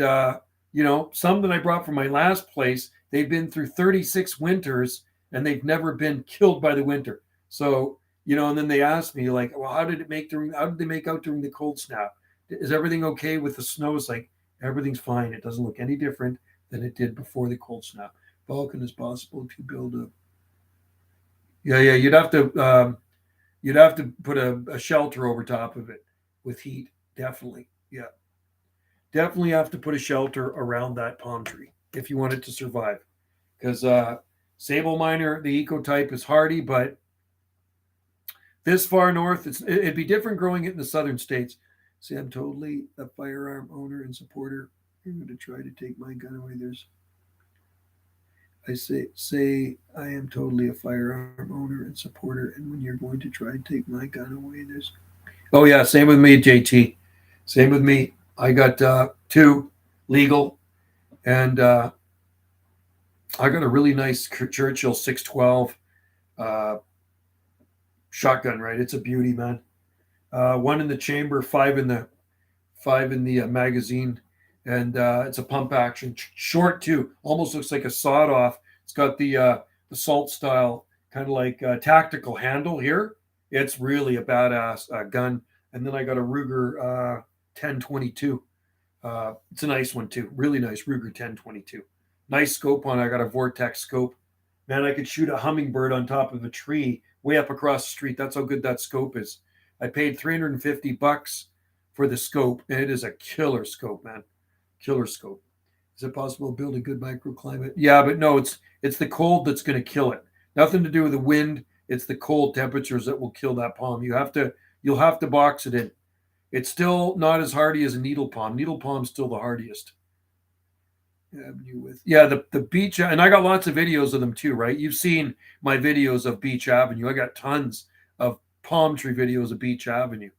some that I brought from my last place, they've been through 36 winters and they've never been killed by the winter. So, and then they asked me, like, well, how did they make out during the cold snap? Is everything okay with the snow? It's like, everything's fine. It doesn't look any different than it did before the cold snap. Vulcan is possible to build a. Yeah, you'd have to put a shelter over top of it with heat. Definitely, yeah, definitely have to put a shelter around that palm tree if you want it to survive. Because sable miner, the ecotype is hardy, but this far north, it'd be different growing it in the southern states. See, I'm totally a firearm owner and supporter. You're going to try to take my gun away. I say I am totally a firearm owner and supporter, and when you're going to try and take my gun away, there's. Oh yeah, same with me, JT. Same with me. I got two legal, and I got a really nice Churchill 612 uh, shotgun. Right, it's a beauty, man. One in the chamber, five in the magazine, and it's a pump action, short too. Almost looks like a sawed off. It's got the salt style kind of like tactical handle here. It's really a badass gun. And then I got a Ruger 1022. It's a nice one too. Really nice Ruger 1022. Nice scope on. I got a Vortex scope. Man, I could shoot a hummingbird on top of a tree way up across the street. That's how good that scope is. I paid $350 for the scope, and it is a killer scope, man. Killer scope. Is it possible to build a good microclimate? Yeah, but no, it's the cold that's going to kill it. Nothing to do with the wind. It's the cold temperatures that will kill that palm. You'll have to box it in. It's still not as hardy as a needle palm. Needle palm's still the hardiest. Yeah, the beach, and I got lots of videos of them too, right? You've seen my videos of Beach Avenue. I got tons of palm tree videos of Beach Avenue.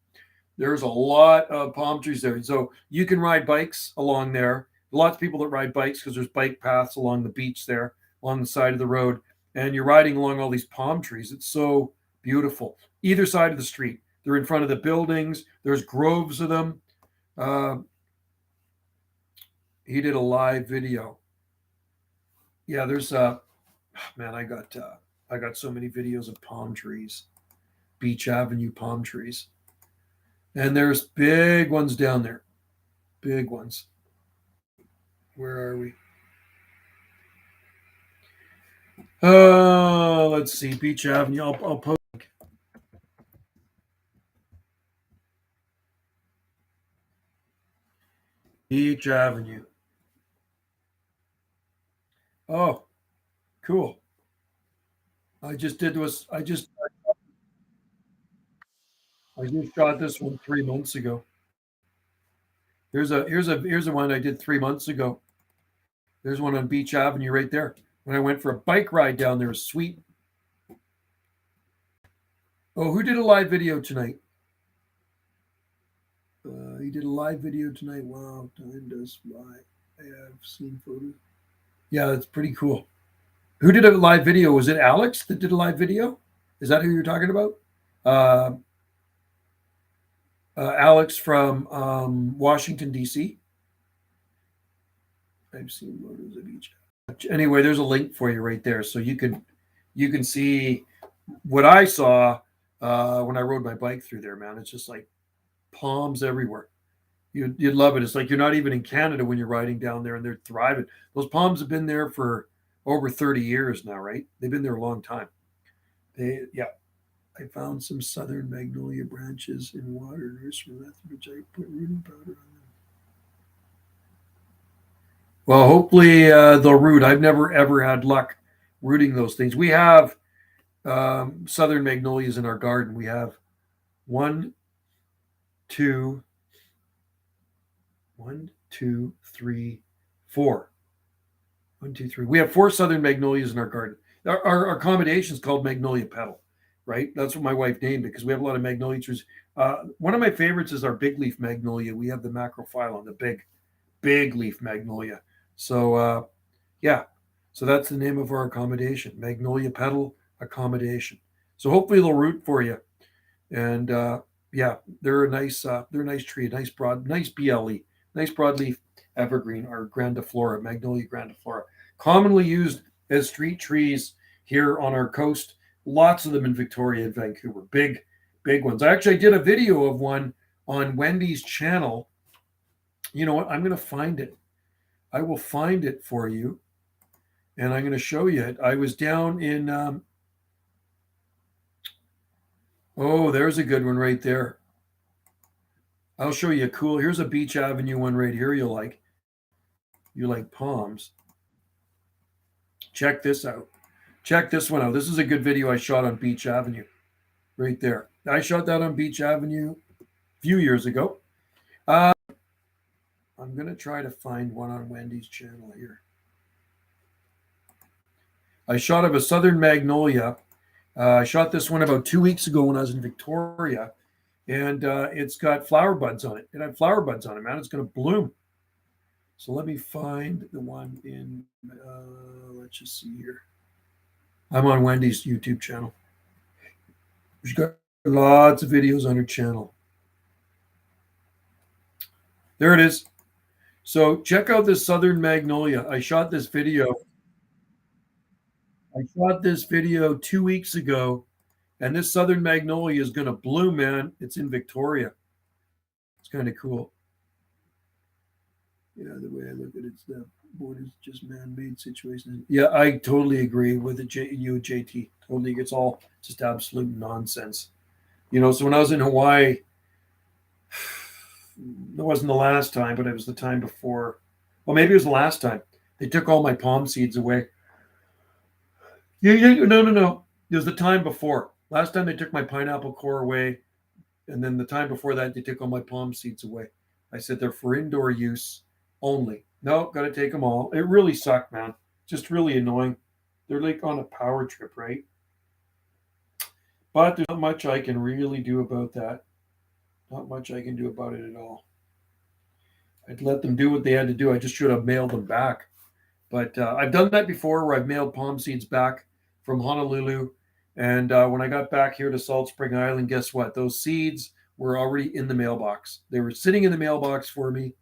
There's a lot of palm trees there. So you can ride bikes along there. Lots of people that ride bikes because there's bike paths along the beach there, along the side of the road. And you're riding along all these palm trees. It's so beautiful. Either side of the street. They're in front of the buildings. There's groves of them. He did a live video. Yeah, there's man, I got so many videos of palm trees. Beach Avenue palm trees. And there's big ones down there. Big ones. Where are we? Let's see. Beach Avenue. I'll post. Beach Avenue. Oh, cool. I just shot this one 3 months ago. Here's a one I did 3 months ago. There's one on Beach Avenue right there. When I went for a bike ride down there, it was sweet. Oh, who did a live video tonight? He did a live video tonight. Wow, time does fly. I have seen photos. Yeah, that's pretty cool. Who did a live video? Was it Alex that did a live video? Is that who you're talking about? Uh, Alex from Washington D.C. I've seen photos of each. Anyway, there's a link for you right there, so you can see what I saw when I rode my bike through there. Man, it's just like palms everywhere. You'd love it. It's like you're not even in Canada when you're riding down there, and they're thriving. Those palms have been there for over 30 years now, right? They've been there a long time. Yeah. I found some southern magnolia branches in water nursery method, which I put rooting powder on them. Well, hopefully they'll root. I've never ever had luck rooting those things. We have southern magnolias in our garden. We have one, two, one, two, three, four. One, two, three. We have four southern magnolias in our garden. Our accommodation is called Magnolia Petal, right? That's what my wife named it because we have a lot of magnolia trees. One of my favorites is our big leaf magnolia. We have the macrophyllum, the big leaf magnolia. So yeah, so that's the name of our accommodation, Magnolia Petal Accommodation. So hopefully they'll root for you. And yeah, they're a nice tree, nice BLE, nice broadleaf evergreen or grandiflora, Magnolia grandiflora, commonly used as street trees here on our coast. Lots of them in Victoria and Vancouver, big ones. I did a video of one on Wendy's channel. You know what? I'm going to find it. I will find it for you, and I'm going to show you it. I was down in. Oh, there's a good one right there. I'll show you a cool. Here's a Beach Avenue one right here. You like palms. Check this out. Check this one out. This is a good video I shot on Beach Avenue, right there. I shot that on Beach Avenue a few years ago. I'm gonna try to find one on Wendy's channel here. I shot of a southern magnolia. I shot this one about 2 weeks ago when I was in Victoria, and it's got flower buds on it. It had flower buds on it, man. It's going to bloom. So let me find the one in, let's just see here. I'm on Wendy's YouTube channel. She's got lots of videos on her channel. There it is. So check out this southern magnolia. I shot this video 2 weeks ago, and this southern magnolia is going to bloom, man. It's in Victoria. It's kind of cool. Yeah, the way I look at it, it's the border's just man-made situation. Yeah, I totally agree with it, you, JT. Totally, it's all just absolute nonsense. So when I was in Hawaii, it wasn't the last time, but it was the time before. Well, maybe it was the last time. They took all my palm seeds away. Yeah, no. It was the time before. Last time they took my pineapple core away, and then the time before that, they took all my palm seeds away. I said they're for indoor use only. No, got to take them all. It really sucked, man. Just really annoying. They're like on a power trip, right? But there's not much I can really do about that. Not much I can do about it at all. I'd let them do what they had to do. I just should have mailed them back. But I've done that before where I've mailed palm seeds back from Honolulu. And when I got back here to Salt Spring Island, guess what? Those seeds were already in the mailbox. They were sitting in the mailbox for me.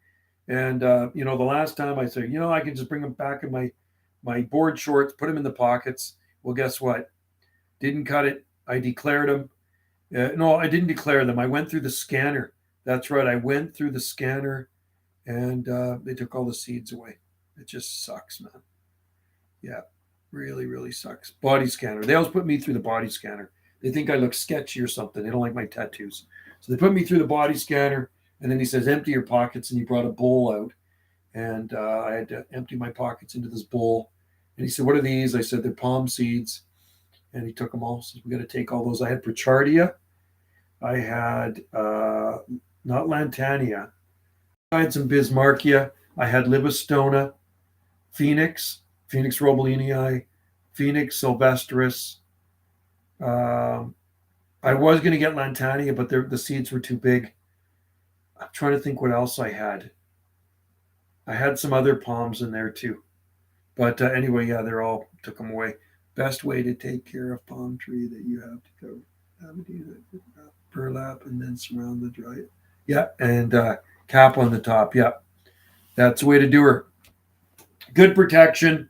And, the last time I said, I can just bring them back in my board shorts, put them in the pockets. Well, guess what? Didn't cut it. I declared them. No, I didn't declare them. I went through the scanner. That's right. I went through the scanner, and they took all the seeds away. It just sucks, man. Yeah, really, really sucks. Body scanner. They always put me through the body scanner. They think I look sketchy or something. They don't like my tattoos. So they put me through the body scanner, and then he says, empty your pockets, and he brought a bowl out. And I had to empty my pockets into this bowl. And he said, what are these? I said, they're palm seeds. And he took them all. So we got to take all those. I had Prochardia. I had not Lantania. I had some Bismarckia. I had Livistona, Phoenix Robelinii, Phoenix sylvestris, I was going to get Lantania, but the seeds were too big. I'm trying to think what else I had. I had some other palms in there too. But anyway, yeah, they're all took them away. Best way to take care of palm tree that you have to go burlap and then surround the dry. Yeah, and cap on the top. Yeah, that's the way to do her. Good protection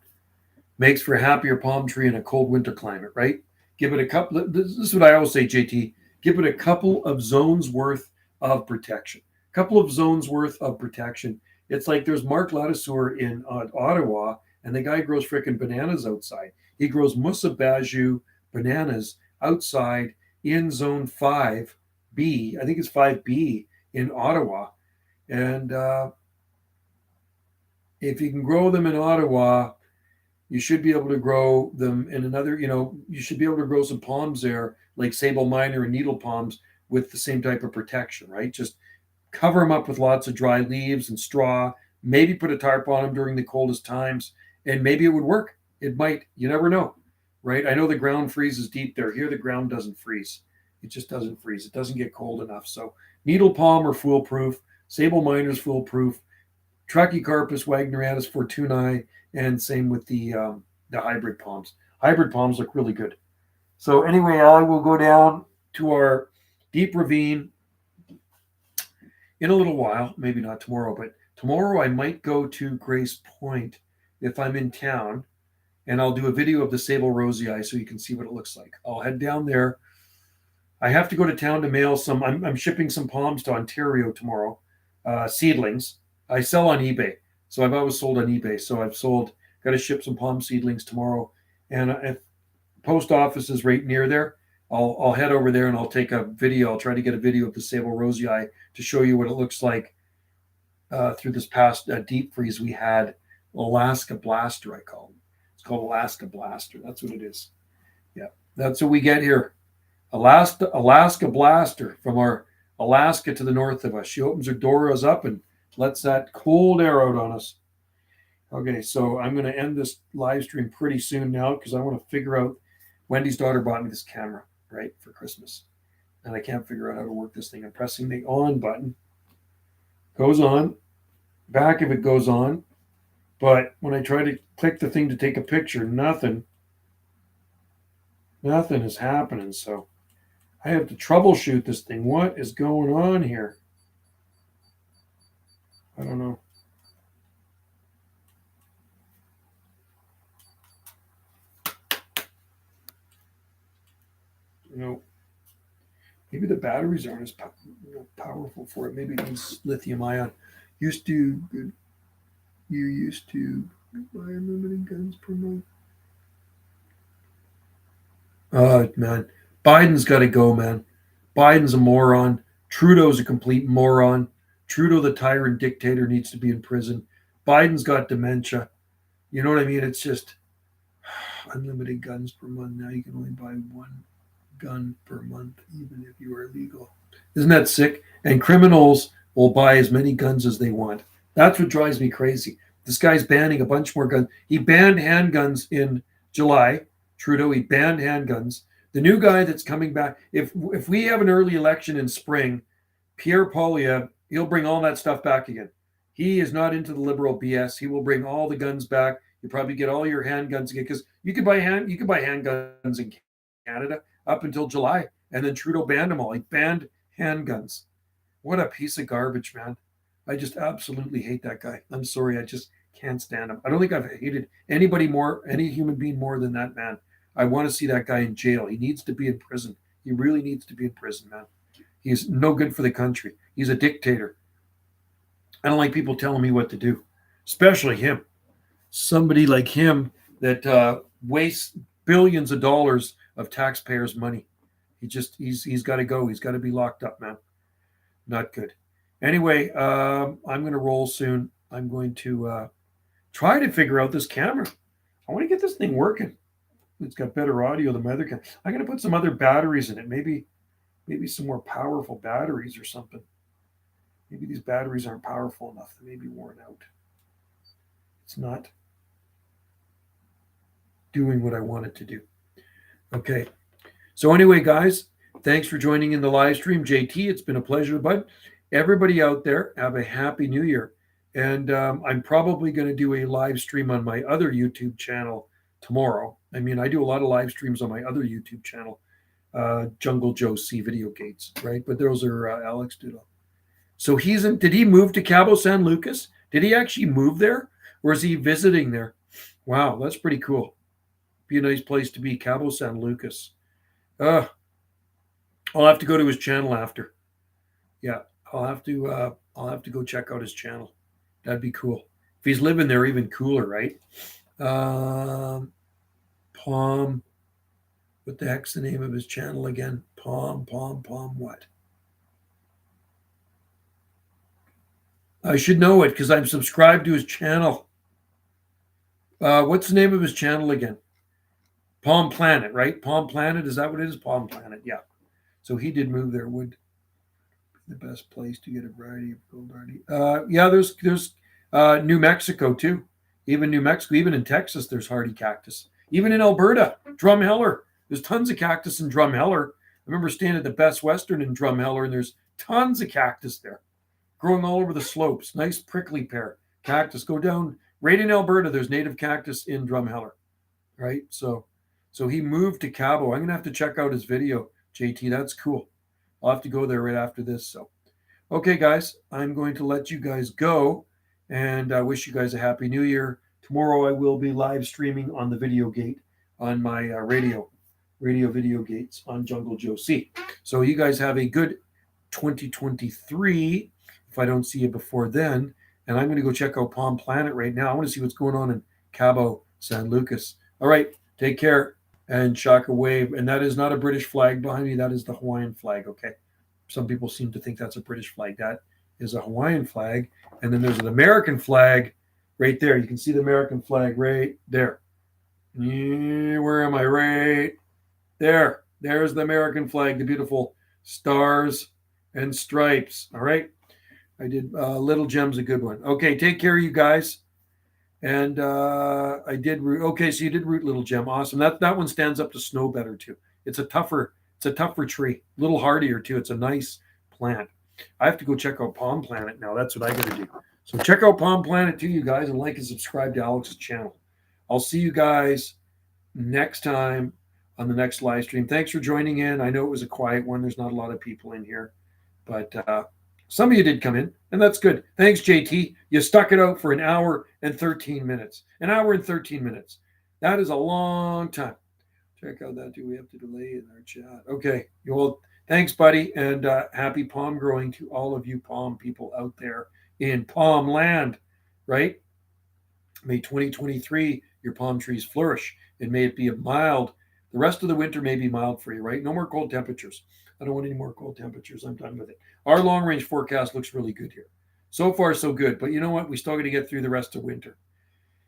makes for a happier palm tree in a cold winter climate, right? Give it a couple. This is what I always say, JT. Give it a couple of zones worth of protection. Couple of zones worth of protection. It's like there's Mark Ladouceur in Ottawa, and the guy grows freaking bananas outside. He grows Musabaju bananas outside in Zone 5B. I think it's 5B in Ottawa. And if you can grow them in Ottawa, you should be able to grow them in another, you should be able to grow some palms there, like sable minor and needle palms with the same type of protection, right? Just cover them up with lots of dry leaves and straw, maybe put a tarp on them during the coldest times, and maybe it would work. It might. You never know, right? I know the ground freezes deep there. Here, the ground doesn't freeze. It just doesn't freeze. It doesn't get cold enough. So needle palm are foolproof. Sable minor's foolproof. Trachycarpus wagnerianus fortunae, and same with the hybrid palms. Hybrid palms look really good. So anyway, I will go down to our deep ravine in a little while. Maybe not tomorrow, but tomorrow I might go to Grace Point if I'm in town, and I'll do a video of the sable rosei so you can see what it looks like. I'll head down there. I have to go to town to mail some. I'm shipping some palms to Ontario tomorrow, seedlings. I sell on eBay, so I've always sold on eBay. So got to ship some palm seedlings tomorrow, and if post office is right near there, I'll head over there and I'll take a video. I'll try to get a video of the sable rosei to show you what it looks like through this past deep freeze we had. Alaska Blaster, I call them. It's called Alaska Blaster. That's what it is. Yeah, that's what we get here. Alaska Blaster from our Alaska to the north of us. She opens her doors up and lets that cold air out on us. Okay, so I'm going to end this live stream pretty soon now because I want to figure out. Wendy's daughter bought me this camera, right, for Christmas. And I can't figure out how to work this thing. I'm pressing the on button. Goes on. Back of it goes on. But when I try to click the thing to take a picture, nothing is happening. So I have to troubleshoot this thing. What is going on here? I don't know. Maybe the batteries aren't as powerful for it. Maybe it needs lithium ion. You used to buy unlimited guns per month. Man, Biden's got to go, man. Biden's a moron. Trudeau's a complete moron. Trudeau, the tyrant dictator, needs to be in prison. Biden's got dementia. You know what I mean? It's just unlimited guns per month. Now you can only buy one gun per month, even if you are legal. Isn't that sick? And criminals will buy as many guns as they want. That's what drives me crazy. This guy's banning a bunch more guns. He banned handguns in July. Trudeau, he banned handguns. The new guy that's coming back, if we have an early election in spring, Pierre Poilievre, he'll bring all that stuff back again. He is not into the liberal BS. He will bring all the guns back. You probably get all your handguns again because you could buy handguns in Canada up until July, and then Trudeau banned them all. He banned handguns. What a piece of garbage, man. I just absolutely hate that guy. I'm sorry. I just can't stand him. I don't think I've hated any human being more than that man. I want to see that guy in jail. He needs to be in prison. He really needs to be in prison, man. He's no good for the country. He's a dictator. I don't like people telling me what to do, especially him. Somebody like him that wastes billions of dollars of taxpayers' money. He's got to go. He's got to be locked up, man. Not good. Anyway, I'm going to roll soon. I'm going to try to figure out this camera. I want to get this thing working. It's got better audio than my other camera. I'm going to put some other batteries in it. Maybe some more powerful batteries or something. Maybe these batteries aren't powerful enough. They may be worn out. It's not doing what I want it to do. Okay. So anyway, guys, Thanks for joining in the live stream, JT. It's been a pleasure, bud. Everybody out there, have a happy new year. And I'm probably going to do a live stream on my other YouTube channel tomorrow. I mean, I do a lot of live streams on my other YouTube channel, Jungle Joe C Video Gates, right? But those are Alex Doodle. So did he move to Cabo San Lucas? Did he actually move there? Or is he visiting there? Wow, that's pretty cool. Be a nice place to be, Cabo San Lucas. I'll have to go to his channel after. Yeah, I'll have to go check out his channel. That'd be cool. If he's living there, even cooler, right? Palm. What the heck's the name of his channel again? Palm, what? I should know it because I'm subscribed to his channel. What's the name of his channel again? Palm Planet, right? Palm Planet, is that what it is? Palm Planet, yeah. So he did move there. Would be the best place to get a variety of gold hardy. Yeah, there's New Mexico too. Even New Mexico, even in Texas, there's hardy cactus. Even in Alberta, Drumheller. There's tons of cactus in Drumheller. I remember staying at the Best Western in Drumheller, and there's tons of cactus there, growing all over the slopes. Nice prickly pear cactus. Go down right in Alberta. There's native cactus in Drumheller, right? So he moved to Cabo. I'm gonna have to check out his video, JT. That's cool. I'll have to go there right after this. So, okay, guys, I'm going to let you guys go, and I wish you guys a happy New Year. Tomorrow I will be live streaming on the Video Gate on my radio Video Gates on Jungle Joe C. So you guys have a good 2023. If I don't see you before then, and I'm going to go check out Palm Planet right now. I want to see what's going on in Cabo San Lucas. All right, take care and Shaka Wave. And that is not a British flag behind me. That is the Hawaiian flag. Okay. Some people seem to think that's a British flag. That is a Hawaiian flag. And then there's an American flag right there. You can see the American flag right there. Yeah, where am I? Right there. There's the American flag, the beautiful stars and stripes. All right. I did Little Gem's a good one. Okay, take care, you guys. And I did root. Okay, so you did root Little Gem. Awesome. That one stands up to snow better too. It's a tougher tree, a little hardier too. It's a nice plant. I have to go check out Palm Planet now. That's what I got to do. So check out Palm Planet too, you guys, and like and subscribe to Alex's channel. I'll see you guys next time on the next live stream. Thanks for joining in. I know it was a quiet one. There's not a lot of people in here, but some of you did come in, and that's good. Thanks, JT. You stuck it out for an hour and 13 minutes. An hour and 13 minutes. That is a long time. Check out that. Do we have to delay in our chat? Okay. Well, thanks, buddy, and happy palm growing to all of you palm people out there in palm land, right? May 2023, your palm trees flourish, and may it be a mild. The rest of the winter may be mild for you, right? No more cold temperatures. I don't want any more cold temperatures. I'm done with it. Our long range forecast looks really good here. So far, so good. But you know what? We still got to get through the rest of winter.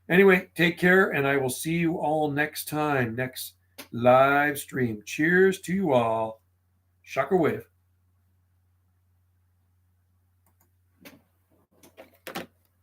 Anyway, take care, and I will see you all next time, next live stream. Cheers to you all. Shaka Wave.